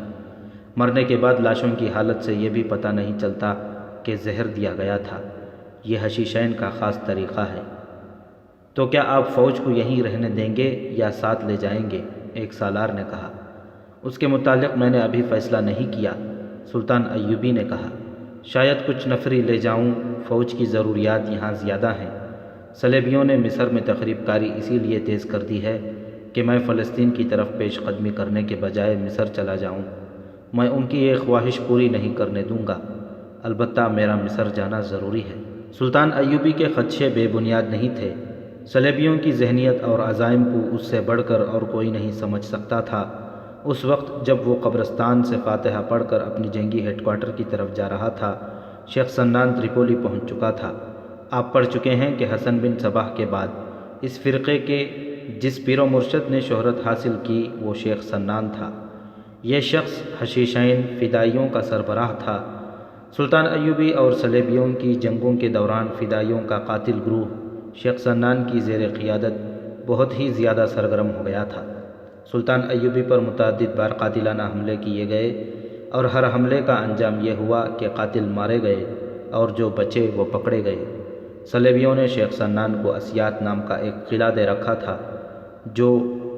مرنے کے بعد لاشوں کی حالت سے یہ بھی پتہ نہیں چلتا کہ زہر دیا گیا تھا۔ یہ حشیشین کا خاص طریقہ ہے۔ تو کیا آپ فوج کو یہیں رہنے دیں گے یا ساتھ لے جائیں گے؟ ایک سالار نے کہا۔ اس کے متعلق میں نے ابھی فیصلہ نہیں کیا، سلطان ایوبی نے کہا۔ شاید کچھ نفری لے جاؤں، فوج کی ضروریات یہاں زیادہ ہیں۔ صلیبیوں نے مصر میں تخریب کاری اسی لیے تیز کر دی ہے کہ میں فلسطین کی طرف پیش قدمی کرنے کے بجائے مصر چلا جاؤں۔ میں ان کی یہ خواہش پوری نہیں کرنے دوں گا، البتہ میرا مصر جانا ضروری ہے۔ سلطان ایوبی کے خدشے بے بنیاد نہیں تھے۔ صلیبیوں کی ذہنیت اور عزائم کو اس سے بڑھ کر اور کوئی نہیں سمجھ سکتا تھا۔ اس وقت جب وہ قبرستان سے فاتحہ پڑھ کر اپنی جنگی ہیڈ کوارٹر کی طرف جا رہا تھا، شیخ سنان تریپولی پہنچ چکا تھا۔ آپ پڑھ چکے ہیں کہ حسن بن صباح کے بعد اس فرقے کے جس پیر و مرشد نے شہرت حاصل کی وہ شیخ سنان تھا۔ یہ شخص حشیشین فدائیوں کا سربراہ تھا۔ سلطان ایوبی اور صلیبیوں کی جنگوں کے دوران فدائیوں کا قاتل گروہ شیخ سنان کی زیر قیادت بہت ہی زیادہ سرگرم ہو گیا تھا۔ سلطان ایوبی پر متعدد بار قاتلانہ حملے کیے گئے اور ہر حملے کا انجام یہ ہوا کہ قاتل مارے گئے اور جو بچے وہ پکڑے گئے۔ صلیبیوں نے شیخ سنان کو عصیات نام کا ایک قلعہ دے رکھا تھا جو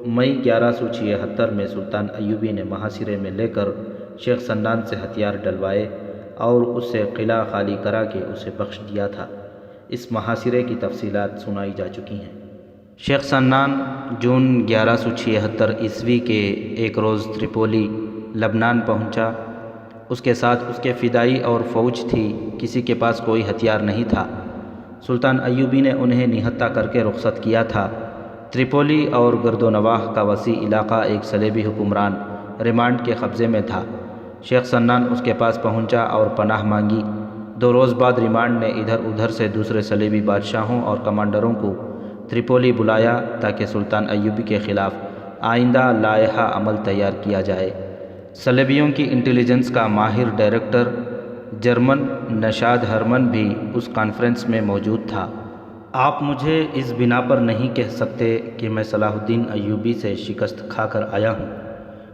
مئی 1176 میں سلطان ایوبی نے محاصرے میں لے کر شیخ سنان سے ہتھیار ڈلوائے اور اس سے قلعہ خالی کرا کے اسے بخش دیا تھا۔ اس محاصرے کی تفصیلات سنائی جا چکی ہیں۔ شیخ سنان جون 1176 عیسوی کے ایک روز تریپولی لبنان پہنچا۔ اس کے ساتھ اس کے فدائی اور فوج تھی، کسی کے پاس کوئی ہتھیار نہیں تھا۔ سلطان ایوبی نے انہیں نہتہ کر کے رخصت کیا تھا۔ تریپولی اور گرد و نواح کا وسیع علاقہ ایک صلیبی حکمران ریمانڈ کے قبضے میں تھا۔ شیخ سنان اس کے پاس پہنچا اور پناہ مانگی۔ 2 روز بعد ریمانڈ نے ادھر ادھر سے دوسرے صلیبی بادشاہوں اور کمانڈروں کو تریپولی بلایا تاکہ سلطان ایوبی کے خلاف آئندہ لائحہ عمل تیار کیا جائے۔ صلیبیوں کی انٹیلیجنس کا ماہر ڈائریکٹر جرمن نشاد ہرمن بھی اس کانفرنس میں موجود تھا۔ آپ مجھے اس بنا پر نہیں کہہ سکتے کہ میں صلاح الدین ایوبی سے شکست کھا کر آیا ہوں،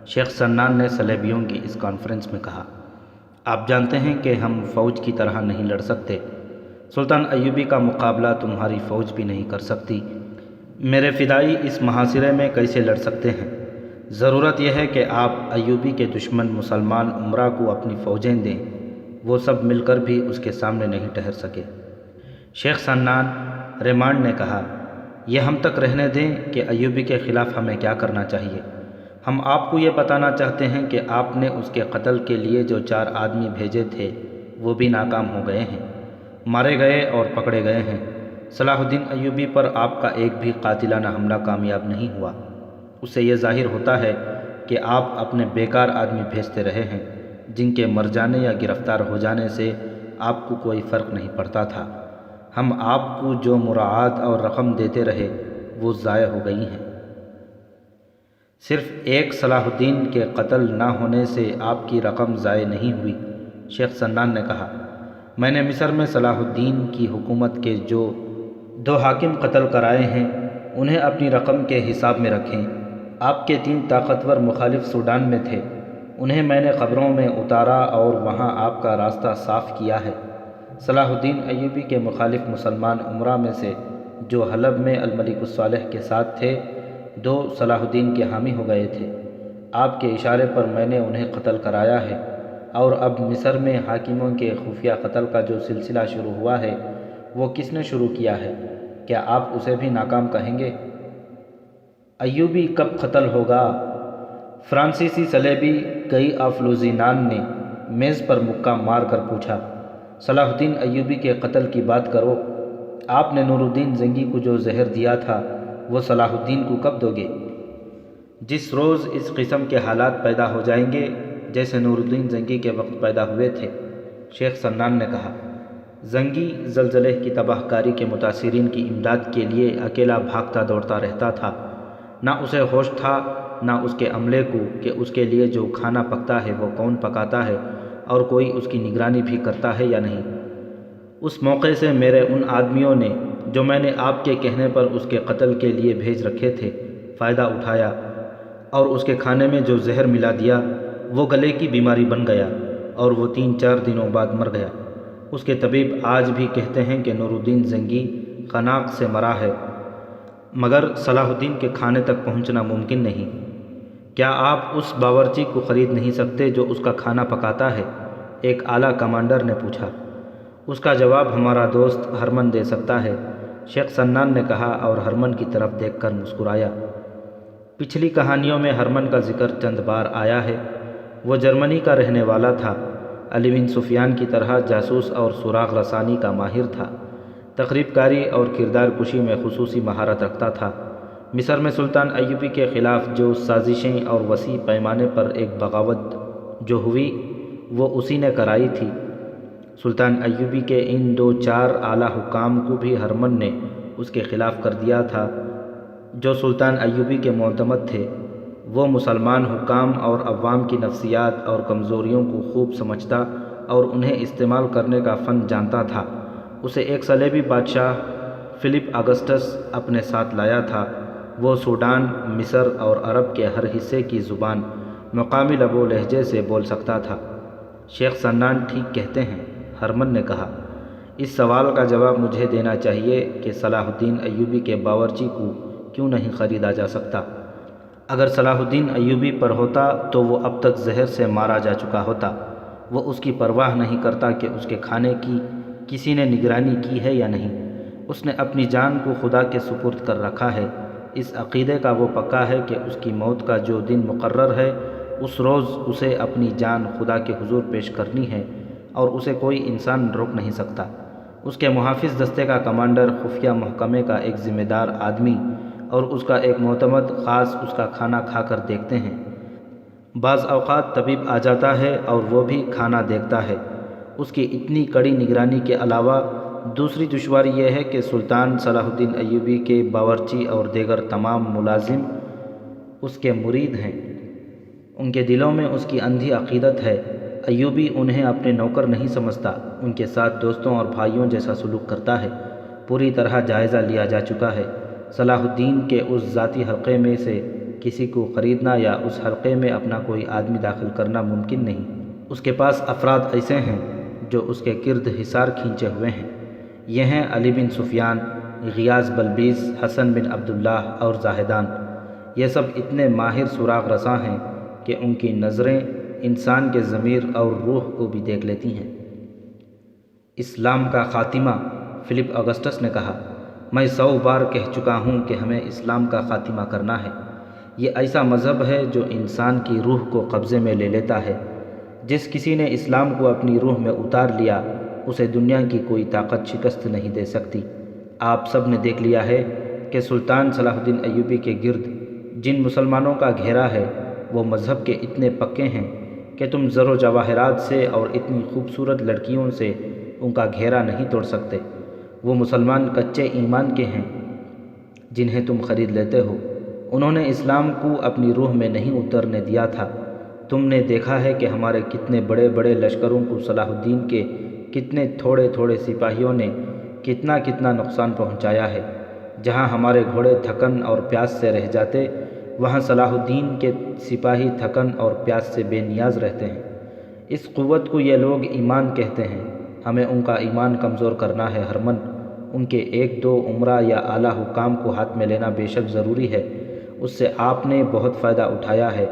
شیخ سنان نے صلیبیوں کی اس کانفرنس میں کہا۔ آپ جانتے ہیں کہ ہم فوج کی طرح نہیں لڑ سکتے۔ سلطان ایوبی کا مقابلہ تمہاری فوج بھی نہیں کر سکتی۔ میرے فدائی اس محاصرے میں کیسے لڑ سکتے ہیں؟ ضرورت یہ ہے کہ آپ ایوبی کے دشمن مسلمان امراء کو اپنی فوجیں دیں، وہ سب مل کر بھی اس کے سامنے نہیں ٹھہر سکے۔ شیخ سنان ریمانڈ نے کہا، یہ ہم تک رہنے دیں کہ ایوبی کے خلاف ہمیں کیا کرنا چاہیے۔ ہم آپ کو یہ بتانا چاہتے ہیں کہ آپ نے اس کے قتل کے لیے جو 4 آدمی بھیجے تھے وہ بھی ناکام ہو گئے ہیں، مارے گئے اور پکڑے گئے ہیں۔ صلاح الدین ایوبی پر آپ کا ایک بھی قاتلانہ حملہ کامیاب نہیں ہوا۔ اس سے یہ ظاہر ہوتا ہے کہ آپ اپنے بیکار آدمی بھیجتے رہے ہیں جن کے مر جانے یا گرفتار ہو جانے سے آپ کو کوئی فرق نہیں پڑتا تھا۔ ہم آپ کو جو مراعات اور رقم دیتے رہے وہ ضائع ہو گئی ہیں۔ صرف ایک صلاح الدین کے قتل نہ ہونے سے آپ کی رقم ضائع نہیں ہوئی، شیخ سنان نے کہا۔ میں نے مصر میں صلاح الدین کی حکومت کے جو 2 حاکم قتل کرائے ہیں انہیں اپنی رقم کے حساب میں رکھیں۔ آپ کے 3 طاقتور مخالف سوڈان میں تھے، انہیں میں نے قبروں میں اتارا اور وہاں آپ کا راستہ صاف کیا ہے۔ صلاح الدین ایوبی کے مخالف مسلمان امراء میں سے جو حلب میں الملک الصالح کے ساتھ تھے 2 صلاح الدین کے حامی ہو گئے تھے۔ آپ کے اشارے پر میں نے انہیں قتل کرایا ہے، اور اب مصر میں حاکموں کے خفیہ قتل کا جو سلسلہ شروع ہوا ہے وہ کس نے شروع کیا ہے؟ کیا آپ اسے بھی ناکام کہیں گے؟ ایوبی کب قتل ہوگا؟ فرانسیسی صلیبی گئی آفلوزینان نے میز پر مکہ مار کر پوچھا۔ صلاح الدین ایوبی کے قتل کی بات کرو۔ آپ نے نور الدین زنگی کو جو زہر دیا تھا وہ صلاح الدین کو کب دو گے؟ جس روز اس قسم کے حالات پیدا ہو جائیں گے جیسے نور الدین زنگی کے وقت پیدا ہوئے تھے، شیخ سنان نے کہا۔ زنگی زلزلے کی تباہ کاری کے متاثرین کی امداد کے لیے اکیلا بھاگتا دوڑتا رہتا تھا۔ نہ اسے ہوش تھا نہ اس کے عملے کو کہ اس کے لیے جو کھانا پکتا ہے وہ کون پکاتا ہے اور کوئی اس کی نگرانی بھی کرتا ہے یا نہیں؟ اس موقع سے میرے ان آدمیوں نے جو میں نے آپ کے کہنے پر اس کے قتل کے لیے بھیج رکھے تھے فائدہ اٹھایا، اور اس کے کھانے میں جو زہر ملا دیا وہ گلے کی بیماری بن گیا اور وہ 3-4 دنوں بعد مر گیا۔ اس کے طبیب آج بھی کہتے ہیں کہ نور الدین زنگی خناق سے مرا ہے، مگر صلاح الدین کے کھانے تک پہنچنا ممکن نہیں۔ کیا آپ اس باورچی کو خرید نہیں سکتے جو اس کا کھانا پکاتا ہے؟ ایک اعلیٰ کمانڈر نے پوچھا۔ اس کا جواب ہمارا دوست ہرمن دے سکتا ہے، شیخ سنان نے کہا اور ہرمن کی طرف دیکھ کر مسکرایا۔ پچھلی کہانیوں میں ہرمن کا ذکر چند بار آیا ہے۔ وہ جرمنی کا رہنے والا تھا، علی بن سفیان کی طرح جاسوس اور سراغ رسانی کا ماہر تھا، تقریب کاری اور کردار کشی میں خصوصی مہارت رکھتا تھا۔ مصر میں سلطان ایوبی کے خلاف جو سازشیں اور وسیع پیمانے پر ایک بغاوت جو ہوئی وہ اسی نے کرائی تھی۔ سلطان ایوبی کے ان 2-4 اعلیٰ حکام کو بھی ہرمن نے اس کے خلاف کر دیا تھا جو سلطان ایوبی کے معتمد تھے۔ وہ مسلمان حکام اور عوام کی نفسیات اور کمزوریوں کو خوب سمجھتا اور انہیں استعمال کرنے کا فن جانتا تھا۔ اسے ایک صلیبی بادشاہ فلپ اگسٹس اپنے ساتھ لایا تھا۔ وہ سوڈان، مصر اور عرب کے ہر حصے کی زبان مقامی لب و لہجے سے بول سکتا تھا۔ شیخ سنان ٹھیک کہتے ہیں، ہرمن نے کہا۔ اس سوال کا جواب مجھے دینا چاہیے کہ صلاح الدین ایوبی کے باورچی کو کیوں نہیں خریدا جا سکتا؟ اگر صلاح الدین ایوبی پر ہوتا تو وہ اب تک زہر سے مارا جا چکا ہوتا۔ وہ اس کی پرواہ نہیں کرتا کہ اس کے کھانے کی کسی نے نگرانی کی ہے یا نہیں۔ اس نے اپنی جان کو خدا کے سپرد کر رکھا ہے۔ اس عقیدے کا وہ پکا ہے کہ اس کی موت کا جو دن مقرر ہے اس روز اسے اپنی جان خدا کے حضور پیش کرنی ہے اور اسے کوئی انسان روک نہیں سکتا۔ اس کے محافظ دستے کا کمانڈر، خفیہ محکمے کا ایک ذمہ دار آدمی اور اس کا ایک معتمد خاص اس کا کھانا کھا کر دیکھتے ہیں۔ بعض اوقات طبیب آ جاتا ہے اور وہ بھی کھانا دیکھتا ہے۔ اس کی اتنی کڑی نگرانی کے علاوہ دوسری دشواری یہ ہے کہ سلطان صلاح الدین ایوبی کے باورچی اور دیگر تمام ملازم اس کے مرید ہیں۔ ان کے دلوں میں اس کی اندھی عقیدت ہے۔ ایوبی انہیں اپنے نوکر نہیں سمجھتا، ان کے ساتھ دوستوں اور بھائیوں جیسا سلوک کرتا ہے۔ پوری طرح جائزہ لیا جا چکا ہے۔ صلاح الدین کے اس ذاتی حلقے میں سے کسی کو خریدنا یا اس حلقے میں اپنا کوئی آدمی داخل کرنا ممکن نہیں۔ اس کے پاس افراد ایسے ہیں جو اس کے گرد حصار کھینچے ہوئے ہیں۔ یہ ہیں علی بن سفیان، غیاث بلبیس، حسن بن عبداللہ اور زاہدان۔ یہ سب اتنے ماہر سراغ رساں ہیں کہ ان کی نظریں انسان کے ضمیر اور روح کو بھی دیکھ لیتی ہیں۔ اسلام کا خاتمہ، فلپ اگسٹس نے کہا۔ میں 100 بار کہہ چکا ہوں کہ ہمیں اسلام کا خاتمہ کرنا ہے۔ یہ ایسا مذہب ہے جو انسان کی روح کو قبضے میں لے لیتا ہے۔ جس کسی نے اسلام کو اپنی روح میں اتار لیا اسے دنیا کی کوئی طاقت شکست نہیں دے سکتی۔ آپ سب نے دیکھ لیا ہے کہ سلطان صلاح الدین ایوبی کے گرد جن مسلمانوں کا گھیرا ہے وہ مذہب کے اتنے پکے ہیں کہ تم زر و جواہرات سے اور اتنی خوبصورت لڑکیوں سے ان کا گھیرا نہیں توڑ سکتے۔ وہ مسلمان کچے ایمان کے ہیں جنہیں تم خرید لیتے ہو۔ انہوں نے اسلام کو اپنی روح میں نہیں اترنے دیا تھا۔ تم نے دیکھا ہے کہ ہمارے کتنے بڑے بڑے لشکروں کو صلاح الدین کے کتنے تھوڑے تھوڑے سپاہیوں نے کتنا کتنا نقصان پہنچایا ہے۔ جہاں ہمارے گھوڑے تھکن اور پیاس سے رہ جاتے وہاں صلاح الدین کے سپاہی تھکن اور پیاس سے بے نیاز رہتے ہیں۔ اس قوت کو یہ لوگ ایمان کہتے ہیں۔ ہمیں ان کا ایمان کمزور کرنا ہے ہرمن۔ ان کے 1-2 عمرہ یا اعلیٰ حکام کو ہاتھ میں لینا بے شک ضروری ہے، اس سے آپ نے بہت فائدہ اٹھایا ہے،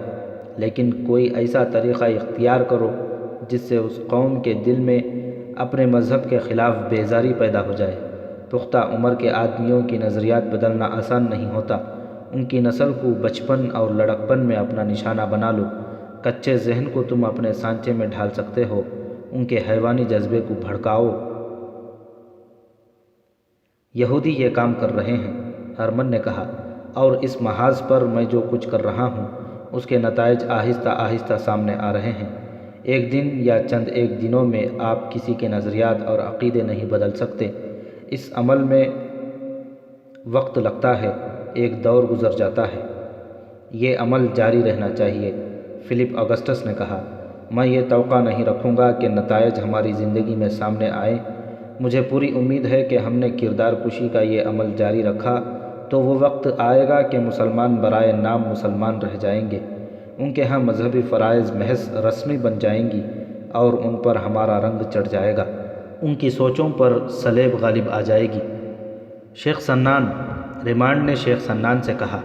لیکن کوئی ایسا طریقہ اختیار کرو جس سے اس قوم کے دل میں اپنے مذہب کے خلاف بیزاری پیدا ہو جائے۔ پختہ عمر کے آدمیوں کی نظریات بدلنا آسان نہیں ہوتا۔ ان کی نسل کو بچپن اور لڑکپن میں اپنا نشانہ بنا لو۔ کچے ذہن کو تم اپنے سانچے میں ڈھال سکتے ہو، ان کے حیوانی جذبے کو بھڑکاؤ۔ یہودی یہ کام کر رہے ہیں، ہرمن نے کہا، اور اس محاذ پر میں جو کچھ کر رہا ہوں اس کے نتائج آہستہ آہستہ سامنے آ رہے ہیں۔ ایک دن یا چند ایک دنوں میں آپ کسی کے نظریات اور عقیدے نہیں بدل سکتے۔ اس عمل میں وقت لگتا ہے، ایک دور گزر جاتا ہے۔ یہ عمل جاری رہنا چاہیے، فلپ اگسٹس نے کہا۔ میں یہ توقع نہیں رکھوں گا کہ نتائج ہماری زندگی میں سامنے آئیں۔ مجھے پوری امید ہے کہ ہم نے کردار کشی کا یہ عمل جاری رکھا تو وہ وقت آئے گا کہ مسلمان برائے نام مسلمان رہ جائیں گے، ان کے ہاں مذہبی فرائض محض رسمی بن جائیں گی اور ان پر ہمارا رنگ چڑھ جائے گا، ان کی سوچوں پر صلیب غالب آ جائے گی۔ شیخ سنان ریمانڈ نے شیخ سنان سے کہا،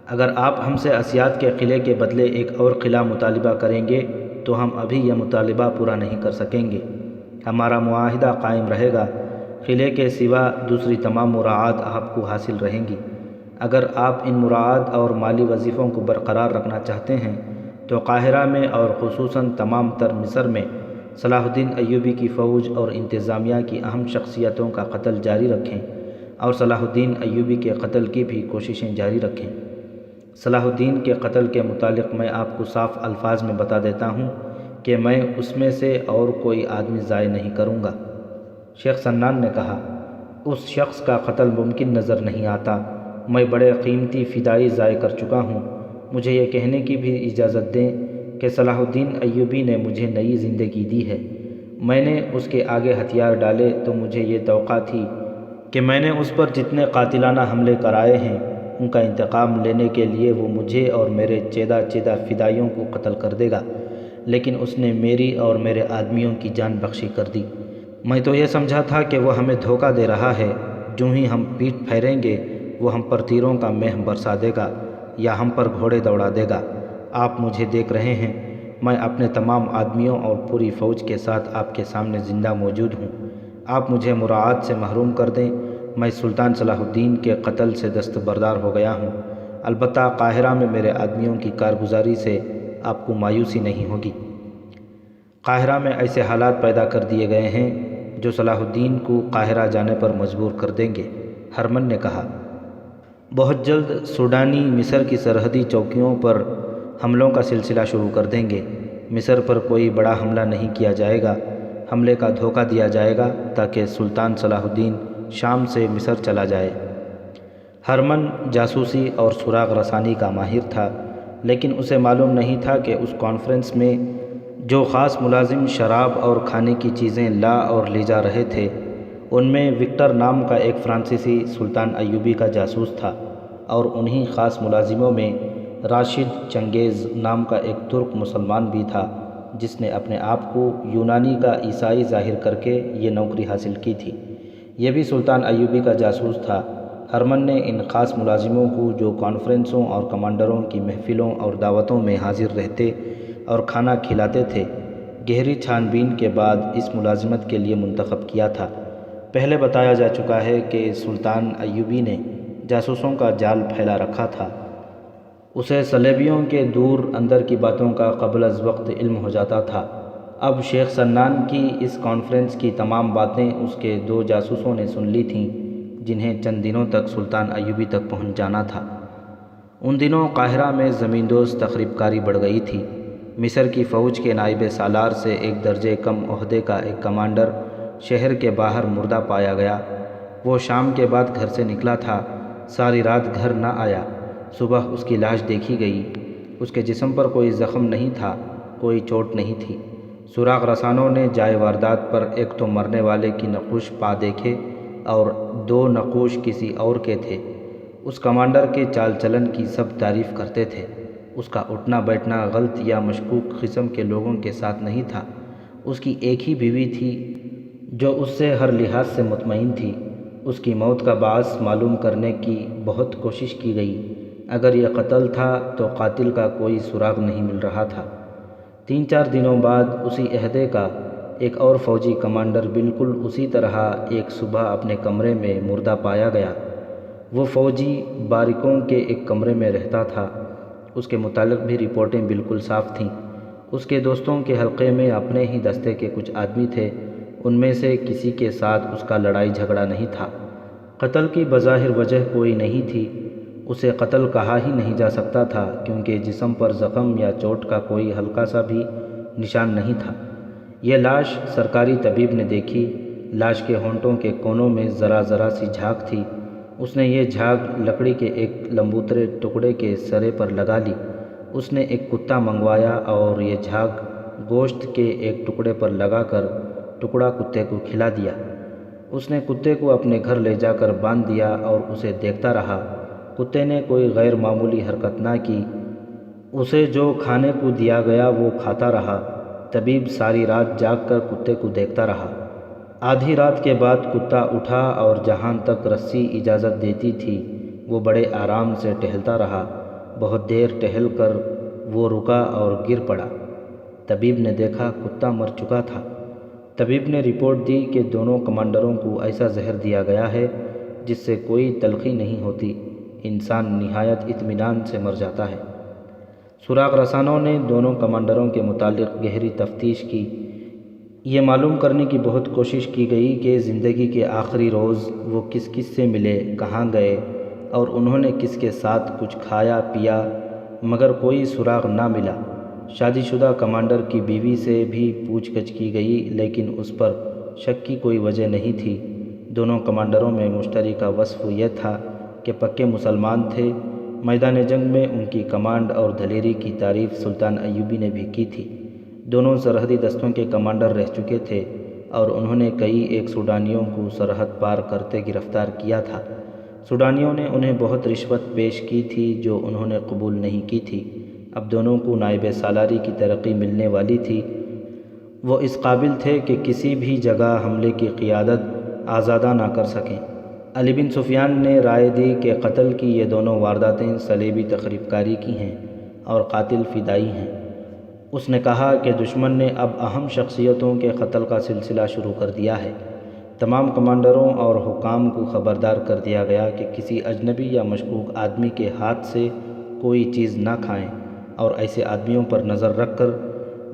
اگر آپ ہم سے اسیاد کے قلعے کے بدلے ایک اور قلعہ مطالبہ کریں گے تو ہم ابھی یہ مطالبہ پورا نہیں کر سکیں گے۔ ہمارا معاہدہ قائم رہے گا، قلعے کے سوا دوسری تمام مراعات آپ کو حاصل رہیں گی۔ اگر آپ ان مراعات اور مالی وظیفوں کو برقرار رکھنا چاہتے ہیں تو قاہرہ میں اور خصوصاً تمام تر مصر میں صلاح الدین ایوبی کی فوج اور انتظامیہ کی اہم شخصیتوں کا قتل جاری رکھیں اور صلاح الدین ایوبی کے قتل کی بھی کوششیں جاری رکھیں۔ صلاح الدین کے قتل کے متعلق میں آپ کو صاف الفاظ میں بتا دیتا ہوں کہ میں اس میں سے اور کوئی آدمی ضائع نہیں کروں گا۔ شیخ سنان نے کہا، اس شخص کا قتل ممکن نظر نہیں آتا۔ میں بڑے قیمتی فدائی ضائع کر چکا ہوں۔ مجھے یہ کہنے کی بھی اجازت دیں کہ صلاح الدین ایوبی نے مجھے نئی زندگی دی ہے۔ میں نے اس کے آگے ہتھیار ڈالے تو مجھے یہ توقع تھی کہ میں نے اس پر جتنے قاتلانہ حملے کرائے ہیں ان کا انتقام لینے کے لیے وہ مجھے اور میرے چیدہ فدائیوں کو قتل کر دے گا، لیکن اس نے میری اور میرے آدمیوں کی جان بخشی کر دی۔ میں تو یہ سمجھا تھا کہ وہ ہمیں دھوکہ دے رہا ہے، جو ہی ہم پیٹ پھیریں گے وہ ہم پر تیروں کا مہ برسا دے گا یا ہم پر گھوڑے دوڑا دے گا۔ آپ مجھے دیکھ رہے ہیں، میں اپنے تمام آدمیوں اور پوری فوج کے ساتھ آپ کے سامنے زندہ موجود ہوں۔ آپ مجھے مراعات سے محروم کر دیں، میں سلطان صلاح الدین کے قتل سے دستبردار ہو گیا ہوں۔ البتہ قاہرہ میں میرے آدمیوں کی کارگزاری سے آپ کو مایوسی نہیں ہوگی۔ قاہرہ میں ایسے حالات پیدا کر دیے گئے ہیں جو صلاح الدین کو قاہرہ جانے پر مجبور کر دیں گے۔ ہرمن نے کہا، بہت جلد سوڈانی مصر کی سرحدی چوکیوں پر حملوں کا سلسلہ شروع کر دیں گے۔ مصر پر کوئی بڑا حملہ نہیں کیا جائے گا، حملے کا دھوکہ دیا جائے گا تاکہ سلطان صلاح الدین شام سے مصر چلا جائے۔ ہرمن جاسوسی اور سراغ رسانی کا ماہر تھا، لیکن اسے معلوم نہیں تھا کہ اس کانفرنس میں جو خاص ملازم شراب اور کھانے کی چیزیں لا اور لے جا رہے تھے ان میں وکٹر نام کا ایک فرانسیسی سلطان ایوبی کا جاسوس تھا، اور انہی خاص ملازموں میں راشد چنگیز نام کا ایک ترک مسلمان بھی تھا جس نے اپنے آپ کو یونانی کا عیسائی ظاہر کر کے یہ نوکری حاصل کی تھی۔ یہ بھی سلطان ایوبی کا جاسوس تھا۔ ہرمن نے ان خاص ملازموں کو جو کانفرنسوں اور کمانڈروں کی محفلوں اور دعوتوں میں حاضر رہتے اور کھانا کھلاتے تھے، گہری چھان بین کے بعد اس ملازمت کے لیے منتخب کیا تھا۔ پہلے بتایا جا چکا ہے کہ سلطان ایوبی نے جاسوسوں کا جال پھیلا رکھا تھا۔ اسے صلیبیوں کے دور اندر کی باتوں کا قبل از وقت علم ہو جاتا تھا۔ اب شیخ سنان کی اس کانفرنس کی تمام باتیں اس کے 2 جاسوسوں نے سن لی تھیں جنہیں چند دنوں تک سلطان ایوبی تک پہنچ جانا تھا۔ ان دنوں قاہرہ میں زمین دوز تخریب کاری بڑھ گئی تھی۔ مصر کی فوج کے نائب سالار سے ایک درجے کم عہدے کا ایک کمانڈر شہر کے باہر مردہ پایا گیا۔ وہ شام کے بعد گھر سے نکلا تھا، ساری رات گھر نہ آیا۔ صبح اس کی لاش دیکھی گئی۔ اس کے جسم پر کوئی زخم نہیں تھا، کوئی چوٹ نہیں تھی۔ سراغ رسانوں نے جائے واردات پر ایک تو مرنے والے کی نقوش پا دیکھے اور 2 نقوش کسی اور کے تھے۔ اس کمانڈر کے چال چلن کی سب تعریف کرتے تھے۔ اس کا اٹھنا بیٹھنا غلط یا مشکوک قسم کے لوگوں کے ساتھ نہیں تھا۔ اس کی ایک ہی بیوی تھی جو اس سے ہر لحاظ سے مطمئن تھی۔ اس کی موت کا باعث معلوم کرنے کی بہت کوشش کی گئی۔ اگر یہ قتل تھا تو قاتل کا کوئی سراغ نہیں مل رہا تھا۔ 3-4 دنوں بعد اسی عہدے کا ایک اور فوجی کمانڈر بالکل اسی طرح ایک صبح اپنے کمرے میں مردہ پایا گیا۔ وہ فوجی بارکوں کے ایک کمرے میں رہتا تھا۔ اس کے متعلق بھی رپورٹیں بالکل صاف تھیں۔ اس کے دوستوں کے حلقے میں اپنے ہی دستے کے کچھ آدمی تھے، ان میں سے کسی کے ساتھ اس کا لڑائی جھگڑا نہیں تھا۔ قتل کی بظاہر وجہ کوئی نہیں تھی، اسے قتل کہا ہی نہیں جا سکتا تھا کیونکہ جسم پر زخم یا چوٹ کا کوئی ہلکا سا بھی نشان نہیں تھا۔ یہ لاش سرکاری طبیب نے دیکھی۔ لاش کے ہونٹوں کے کونوں میں ذرا سی جھاگ تھی۔ اس نے یہ جھاگ لکڑی کے ایک لمبوترے ٹکڑے کے سرے پر لگا لی۔ اس نے ایک کتا منگوایا اور یہ جھاگ گوشت کے ایک ٹکڑے پر لگا کر ٹکڑا کتے کو کھلا دیا۔ اس نے کتے کو اپنے گھر لے جا کر باندھ دیا اور اسے دیکھتا رہا۔ کتے نے کوئی غیر معمولی حرکت نہ کی، اسے جو کھانے کو دیا گیا وہ کھاتا رہا۔ طبیب ساری رات جاگ کر کتے کو دیکھتا رہا۔ آدھی رات کے بعد کتا اٹھا اور جہاں تک رسی اجازت دیتی تھی وہ بڑے آرام سے ٹہلتا رہا۔ بہت دیر ٹہل کر وہ رکا اور گر پڑا۔ طبیب نے دیکھا کتا مر چکا تھا۔ طبیب نے رپورٹ دی کہ دونوں کمانڈروں کو ایسا زہر دیا گیا ہے جس سے کوئی تلخی نہیں ہوتی، انسان نہایت اطمینان سے مر جاتا ہے۔ سراغ رسانوں نے دونوں کمانڈروں کے متعلق گہری تفتیش کی۔ یہ معلوم کرنے کی بہت کوشش کی گئی کہ زندگی کے آخری روز وہ کس کس سے ملے، کہاں گئے اور انہوں نے کس کے ساتھ کچھ کھایا پیا، مگر کوئی سراغ نہ ملا۔ شادی شدہ کمانڈر کی بیوی سے بھی پوچھ گچھ کی گئی لیکن اس پر شک کی کوئی وجہ نہیں تھی۔ دونوں کمانڈروں میں مشترکہ وصف یہ تھا کہ پکے مسلمان تھے۔ میدان جنگ میں ان کی کمانڈ اور دلیری کی تعریف سلطان ایوبی نے بھی کی تھی۔ دونوں سرحدی دستوں کے کمانڈر رہ چکے تھے اور انہوں نے کئی ایک سوڈانیوں کو سرحد پار کرتے گرفتار کیا تھا۔ سوڈانیوں نے انہیں بہت رشوت پیش کی تھی جو انہوں نے قبول نہیں کی تھی۔ اب دونوں کو نائب سالاری کی ترقی ملنے والی تھی۔ وہ اس قابل تھے کہ کسی بھی جگہ حملے کی قیادت آزادانہ کر سکیں۔ علی بن سفیان نے رائے دی کہ قتل کی یہ دونوں وارداتیں صلیبی تخریب کاری کی ہیں اور قاتل فدائی ہیں۔ اس نے کہا کہ دشمن نے اب اہم شخصیتوں کے قتل کا سلسلہ شروع کر دیا ہے۔ تمام کمانڈروں اور حکام کو خبردار کر دیا گیا کہ کسی اجنبی یا مشکوک آدمی کے ہاتھ سے کوئی چیز نہ کھائیں اور ایسے آدمیوں پر نظر رکھ کر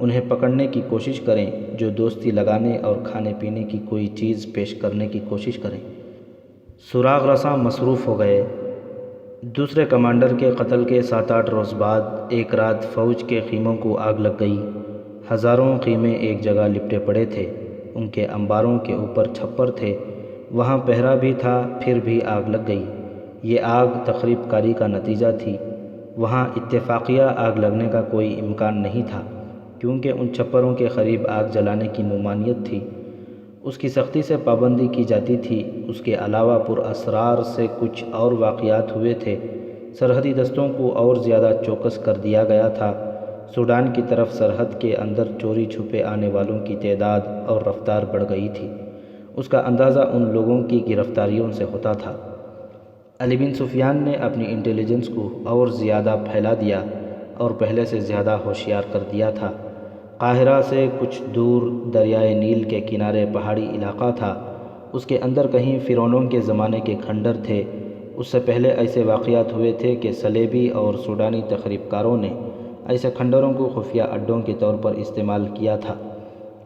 انہیں پکڑنے کی کوشش کریں جو دوستی لگانے اور کھانے پینے کی کوئی چیز پیش کرنے کی کوشش کریں۔ سراغ رساں مصروف ہو گئے۔ دوسرے کمانڈر کے قتل کے 7-8 روز بعد ایک رات فوج کے خیموں کو آگ لگ گئی۔ ہزاروں خیمے ایک جگہ لپٹے پڑے تھے، ان کے انباروں کے اوپر چھپر تھے، وہاں پہرا بھی تھا، پھر بھی آگ لگ گئی۔ یہ آگ تخریب کاری کا نتیجہ تھی۔ وہاں اتفاقیہ آگ لگنے کا کوئی امکان نہیں تھا کیونکہ ان چھپروں کے قریب آگ جلانے کی ممانعت تھی، اس کی سختی سے پابندی کی جاتی تھی۔ اس کے علاوہ پر اسرار سے کچھ اور واقعات ہوئے تھے۔ سرحدی دستوں کو اور زیادہ چوکس کر دیا گیا تھا۔ سوڈان کی طرف سرحد کے اندر چوری چھپے آنے والوں کی تعداد اور رفتار بڑھ گئی تھی، اس کا اندازہ ان لوگوں کی گرفتاریوں سے ہوتا تھا۔ علی بن سفیان نے اپنی انٹیلیجنس کو اور زیادہ پھیلا دیا اور پہلے سے زیادہ ہوشیار کر دیا تھا۔ قاہرہ سے کچھ دور دریائے نیل کے کنارے پہاڑی علاقہ تھا، اس کے اندر کہیں فرعونوں کے زمانے کے کھنڈر تھے۔ اس سے پہلے ایسے واقعات ہوئے تھے کہ صلیبی اور سوڈانی تخریب کاروں نے ایسے کھنڈروں کو خفیہ اڈوں کے طور پر استعمال کیا تھا۔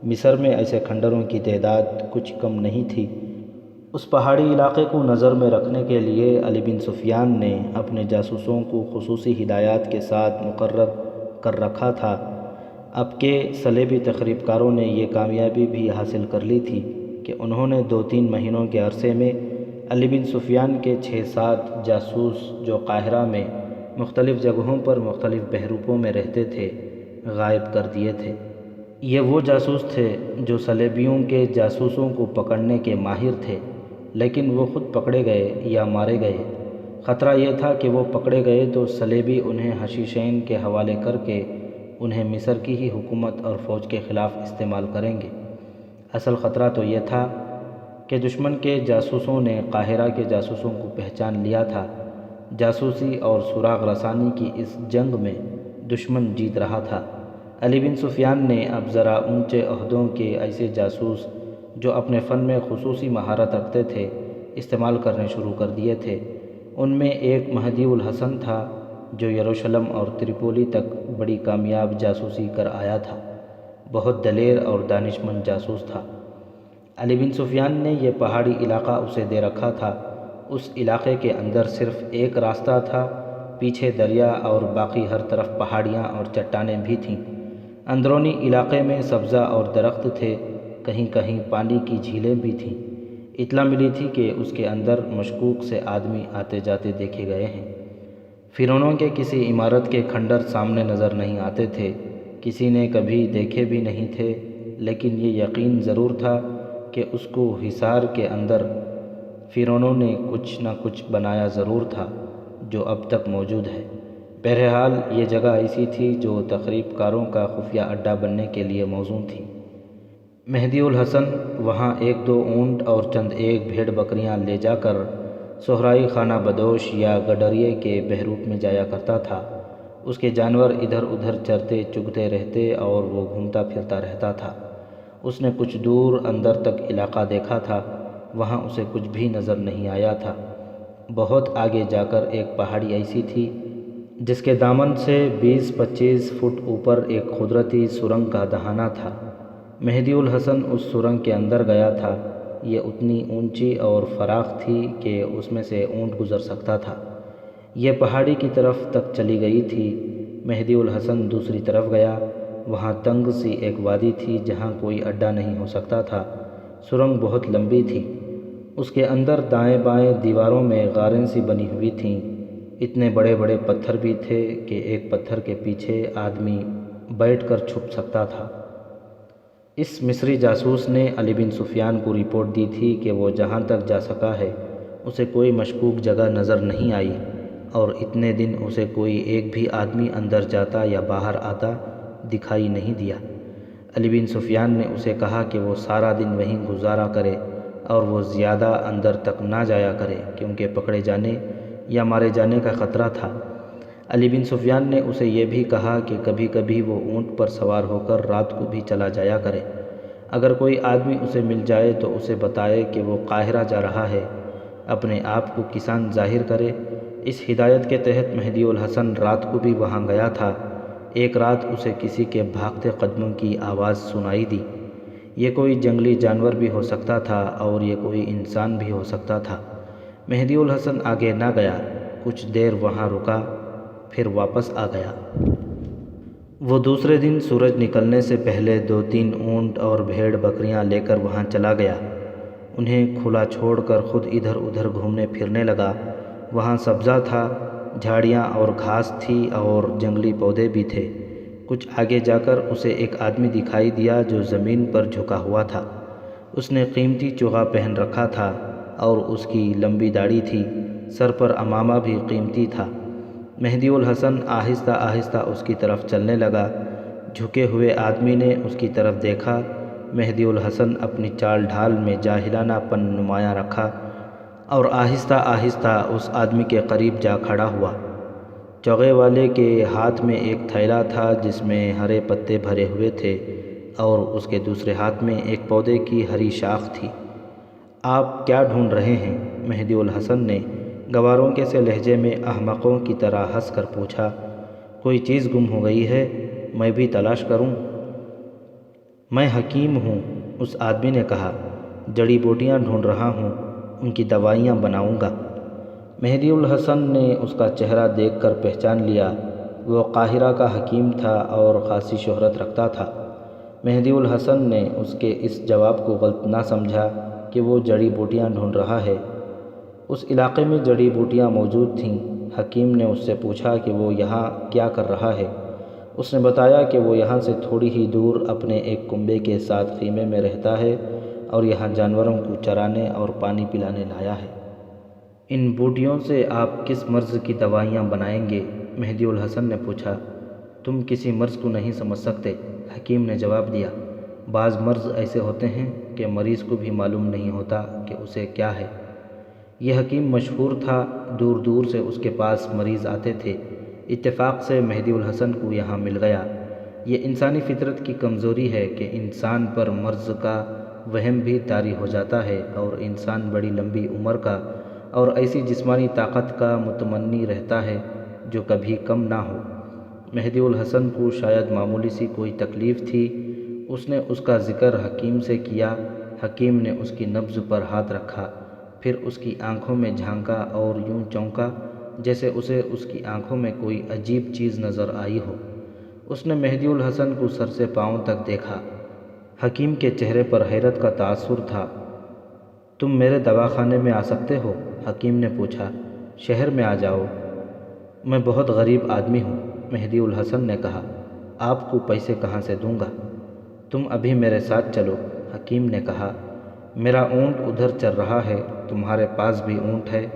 مصر میں ایسے کھنڈروں کی تعداد کچھ کم نہیں تھی۔ اس پہاڑی علاقے کو نظر میں رکھنے کے لیے علی بن سفیان نے اپنے جاسوسوں کو خصوصی ہدایات کے ساتھ مقرر کر رکھا تھا۔ اب کہ صلیبی تخریب کاروں نے یہ کامیابی بھی حاصل کر لی تھی کہ انہوں نے 2-3 مہینوں کے عرصے میں علی بن سفیان کے 6-7 جاسوس جو قاہرہ میں مختلف جگہوں پر مختلف بحروپوں میں رہتے تھے غائب کر دیے تھے۔ یہ وہ جاسوس تھے جو صلیبیوں کے جاسوسوں کو پکڑنے کے ماہر تھے، لیکن وہ خود پکڑے گئے یا مارے گئے۔ خطرہ یہ تھا کہ وہ پکڑے گئے تو صلیبی انہیں حشیشین کے حوالے کر کے انہیں مصر کی ہی حکومت اور فوج کے خلاف استعمال کریں گے۔ اصل خطرہ تو یہ تھا کہ دشمن کے جاسوسوں نے قاہرہ کے جاسوسوں کو پہچان لیا تھا۔ جاسوسی اور سراغ رسانی کی اس جنگ میں دشمن جیت رہا تھا۔ علی بن سفیان نے اب ذرا اونچے عہدوں کے ایسے جاسوس جو اپنے فن میں خصوصی مہارت رکھتے تھے استعمال کرنے شروع کر دیے تھے۔ ان میں ایک مہدی الحسن تھا جو یروشلم اور تریپولی تک بڑی کامیاب جاسوسی کر آیا تھا، بہت دلیر اور دانشمند جاسوس تھا۔ علی بن سفیان نے یہ پہاڑی علاقہ اسے دے رکھا تھا۔ اس علاقے کے اندر صرف ایک راستہ تھا، پیچھے دریا اور باقی ہر طرف پہاڑیاں اور چٹانیں بھی تھیں۔ اندرونی علاقے میں سبزہ اور درخت تھے، کہیں کہیں پانی کی جھیلیں بھی تھیں۔ اطلاع ملی تھی کہ اس کے اندر مشکوک سے آدمی آتے جاتے دیکھے گئے ہیں۔ فرعونوں کے کسی عمارت کے کھنڈر سامنے نظر نہیں آتے تھے۔ کسی نے کبھی دیکھے بھی نہیں تھے، لیکن یہ یقین ضرور تھا کہ اس کو حصار کے اندر فرعونوں نے کچھ نہ کچھ بنایا ضرور تھا جو اب تک موجود ہے۔ بہرحال یہ جگہ ایسی تھی جو تخریب کاروں کا خفیہ اڈہ بننے کے لیے موزوں تھی۔ مہدی الحسن وہاں ایک دو اونٹ اور چند ایک بھیڑ بکریاں لے جا کر صحرائی خانہ بدوش یا گڈریے کے بحیرہ میں جایا کرتا تھا۔ اس کے جانور ادھر ادھر چرتے چگتے رہتے اور وہ گھومتا پھرتا رہتا تھا۔ اس نے کچھ دور اندر تک علاقہ دیکھا تھا، وہاں اسے کچھ بھی نظر نہیں آیا تھا۔ بہت آگے جا کر ایک پہاڑی ایسی تھی جس کے دامن سے 20-25 فٹ اوپر ایک قدرتی سرنگ کا دہانہ تھا۔ مہدی الحسن اس سرنگ کے اندر گیا تھا۔ یہ اتنی اونچی اور فراخ تھی کہ اس میں سے اونٹ گزر سکتا تھا۔ یہ پہاڑی کی طرف تک چلی گئی تھی۔ مہدی الحسن دوسری طرف گیا۔ وہاں تنگ سی ایک وادی تھی جہاں کوئی اڈا نہیں ہو سکتا تھا۔ سرنگ بہت لمبی تھی۔ اس کے اندر دائیں بائیں دیواروں میں غاریں سی بنی ہوئی تھیں۔ اتنے بڑے بڑے پتھر بھی تھے کہ ایک پتھر کے پیچھے آدمی بیٹھ کر چھپ سکتا تھا۔ اس مصری جاسوس نے علی بن سفیان کو رپورٹ دی تھی کہ وہ جہاں تک جا سکا ہے اسے کوئی مشکوک جگہ نظر نہیں آئی، اور اتنے دن اسے کوئی ایک بھی آدمی اندر جاتا یا باہر آتا دکھائی نہیں دیا۔ علی بن سفیان نے اسے کہا کہ وہ سارا دن وہیں گزارا کرے اور وہ زیادہ اندر تک نہ جایا کرے کیونکہ پکڑے جانے یا مارے جانے کا خطرہ تھا۔ علی بن سفیان نے اسے یہ بھی کہا کہ کبھی کبھی وہ اونٹ پر سوار ہو کر رات کو بھی چلا جایا کرے۔ اگر کوئی آدمی اسے مل جائے تو اسے بتائے کہ وہ قاہرہ جا رہا ہے، اپنے آپ کو کسان ظاہر کرے۔ اس ہدایت کے تحت مہدی الحسن رات کو بھی وہاں گیا تھا۔ ایک رات اسے کسی کے بھاگتے قدموں کی آواز سنائی دی۔ یہ کوئی جنگلی جانور بھی ہو سکتا تھا اور یہ کوئی انسان بھی ہو سکتا تھا۔ مہدی الحسن آگے نہ گیا، کچھ دیر وہاں رکا، پھر واپس آ گیا۔ وہ دوسرے دن سورج نکلنے سے پہلے 2-3 اونٹ اور بھیڑ بکریاں لے کر وہاں چلا گیا۔ انہیں کھلا چھوڑ کر خود ادھر ادھر گھومنے پھرنے لگا۔ وہاں سبزہ تھا، جھاڑیاں اور گھاس تھی اور جنگلی پودے بھی تھے۔ کچھ آگے جا کر اسے ایک آدمی دکھائی دیا جو زمین پر جھکا ہوا تھا۔ اس نے قیمتی چوغا پہن رکھا تھا اور اس کی لمبی داڑھی تھی، سر پر عمامہ بھی قیمتی تھا۔ مہدی الحسن آہستہ آہستہ اس کی طرف چلنے لگا۔ جھکے ہوئے آدمی نے اس کی طرف دیکھا۔ مہدی الحسن اپنی چال ڈھال میں جاہلانہ پن نمایاں رکھا اور آہستہ آہستہ اس آدمی کے قریب جا کھڑا ہوا۔ چوغے والے کے ہاتھ میں ایک تھیلا تھا جس میں ہرے پتے بھرے ہوئے تھے اور اس کے دوسرے ہاتھ میں ایک پودے کی ہری شاخ تھی۔ آپ کیا ڈھونڈ رہے ہیں؟ مہدی الحسن نے گواروں کے سے لہجے میں احمقوں کی طرح ہنس کر پوچھا۔ کوئی چیز گم ہو گئی ہے؟ میں بھی تلاش کروں؟ میں حکیم ہوں، اس آدمی نے کہا۔ جڑی بوٹیاں ڈھونڈ رہا ہوں، ان کی دوائیاں بناؤں گا۔ مہدی الحسن نے اس کا چہرہ دیکھ کر پہچان لیا۔ وہ قاہرہ کا حکیم تھا اور خاصی شہرت رکھتا تھا۔ مہدی الحسن نے اس کے اس جواب کو غلط نہ سمجھا کہ وہ جڑی بوٹیاں ڈھونڈ رہا ہے۔ اس علاقے میں جڑی بوٹیاں موجود تھیں۔ حکیم نے اس سے پوچھا کہ وہ یہاں کیا کر رہا ہے۔ اس نے بتایا کہ وہ یہاں سے تھوڑی ہی دور اپنے ایک کنبے کے ساتھ خیمے میں رہتا ہے اور یہاں جانوروں کو چرانے اور پانی پلانے لایا ہے۔ ان بوٹیوں سے آپ کس مرض کی دوائیاں بنائیں گے؟ مہدی الحسن نے پوچھا۔ تم کسی مرض کو نہیں سمجھ سکتے، حکیم نے جواب دیا۔ بعض مرض ایسے ہوتے ہیں کہ مریض کو بھی معلوم نہیں ہوتا کہ اسے کیا ہے۔ یہ حکیم مشہور تھا، دور دور سے اس کے پاس مریض آتے تھے۔ اتفاق سے مہدی الحسن کو یہاں مل گیا۔ یہ انسانی فطرت کی کمزوری ہے کہ انسان پر مرض کا وہم بھی طاری ہو جاتا ہے اور انسان بڑی لمبی عمر کا اور ایسی جسمانی طاقت کا متمنی رہتا ہے جو کبھی کم نہ ہو۔ مہدی الحسن کو شاید معمولی سی کوئی تکلیف تھی۔ اس نے اس کا ذکر حکیم سے کیا۔ حکیم نے اس کی نبض پر ہاتھ رکھا، پھر اس کی آنکھوں میں جھانکا اور یوں چونکا جیسے اسے اس کی آنکھوں میں کوئی عجیب چیز نظر آئی ہو۔ اس نے مہدی الحسن کو سر سے پاؤں تک دیکھا۔ حکیم کے چہرے پر حیرت کا تاثر تھا۔ تم میرے دواخانے میں آ سکتے ہو؟ حکیم نے پوچھا۔ شہر میں آ جاؤ، میں بہت غریب آدمی ہوں، مہدی الحسن نے کہا۔ آپ کو پیسے کہاں سے دوں گا؟ تم ابھی میرے ساتھ چلو۔ حکیم نے کہا، میرا اونٹ ادھر چل رہا ہے، تمہارے پاس بھی اونٹ ہے،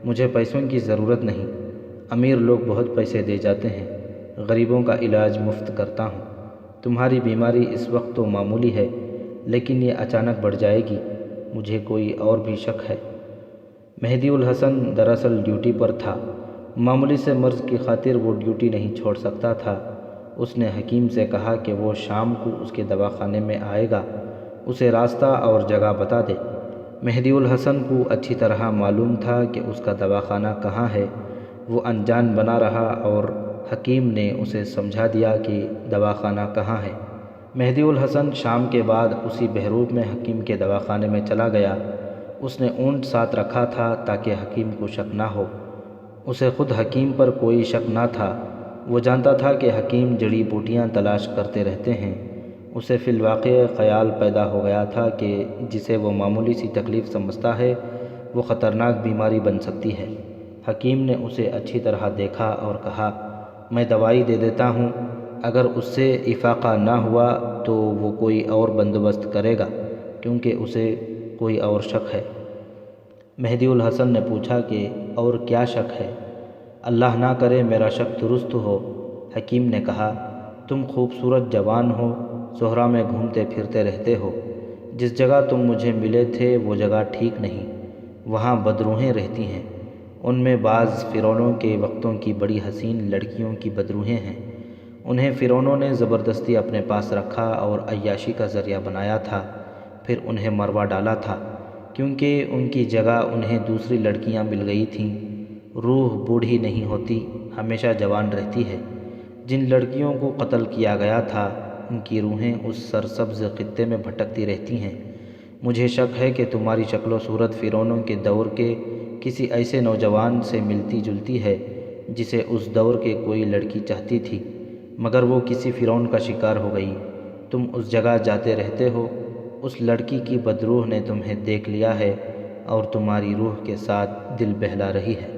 مجھے پیسوں کی ضرورت نہیں، امیر لوگ بہت پیسے دے جاتے ہیں، غریبوں کا علاج مفت کرتا ہوں۔ تمہاری بیماری اس وقت تو معمولی ہے، لیکن یہ اچانک بڑھ جائے گی، مجھے کوئی اور بھی شک ہے۔ مہدی الحسن دراصل ڈیوٹی پر تھا، معمولی سے مرض کی خاطر وہ ڈیوٹی نہیں چھوڑ سکتا تھا۔ اس نے حکیم سے کہا کہ وہ شام کو اس کے دواخانے میں آئے گا، اسے راستہ اور جگہ بتا دے۔ مہدی الحسن کو اچھی طرح معلوم تھا کہ اس کا دواخانہ کہاں ہے، وہ انجان بنا رہا اور حکیم نے اسے سمجھا دیا کہ دواخانہ کہاں ہے۔ مہدی الحسن شام کے بعد اسی بہروپ میں حکیم کے دواخانے میں چلا گیا۔ اس نے اونٹ ساتھ رکھا تھا تاکہ حکیم کو شک نہ ہو۔ اسے خود حکیم پر کوئی شک نہ تھا، وہ جانتا تھا کہ حکیم جڑی بوٹیاں تلاش کرتے رہتے ہیں۔ اسے فی الواقع خیال پیدا ہو گیا تھا کہ جسے وہ معمولی سی تکلیف سمجھتا ہے وہ خطرناک بیماری بن سکتی ہے۔ حکیم نے اسے اچھی طرح دیکھا اور کہا، میں دوائی دے دیتا ہوں، اگر اس سے افاقہ نہ ہوا تو وہ کوئی اور بندوبست کرے گا، کیونکہ اسے کوئی اور شک ہے۔ مہدی الحسن نے پوچھا کہ اور کیا شک ہے؟ اللہ نہ کرے میرا شک درست ہو۔ حکیم نے کہا، تم خوبصورت جوان ہو، صحرا میں گھومتے پھرتے رہتے ہو، جس جگہ تم مجھے ملے تھے وہ جگہ ٹھیک نہیں، وہاں بدروحیں رہتی ہیں، ان میں بعض فرعونوں کے وقتوں کی بڑی حسین لڑکیوں کی بدروحیں ہیں، انہیں فرعونوں نے زبردستی اپنے پاس رکھا اور عیاشی کا ذریعہ بنایا تھا، پھر انہیں مروا ڈالا تھا، کیونکہ ان کی جگہ انہیں دوسری لڑکیاں مل گئی تھیں۔ روح بوڑھی نہیں ہوتی، ہمیشہ جوان رہتی ہے۔ جن لڑکیوں کو قتل کیا گیا تھا ان کی روحیں اس سرسبز خطے میں بھٹکتی رہتی ہیں۔ مجھے شک ہے کہ تمہاری شکل و صورت فرعونوں کے دور کے کسی ایسے نوجوان سے ملتی جلتی ہے جسے اس دور کے کوئی لڑکی چاہتی تھی، مگر وہ کسی فرعون کا شکار ہو گئی۔ تم اس جگہ جاتے رہتے ہو، اس لڑکی کی بدروح نے تمہیں دیکھ لیا ہے اور تمہاری روح کے ساتھ دل بہلا رہی ہے۔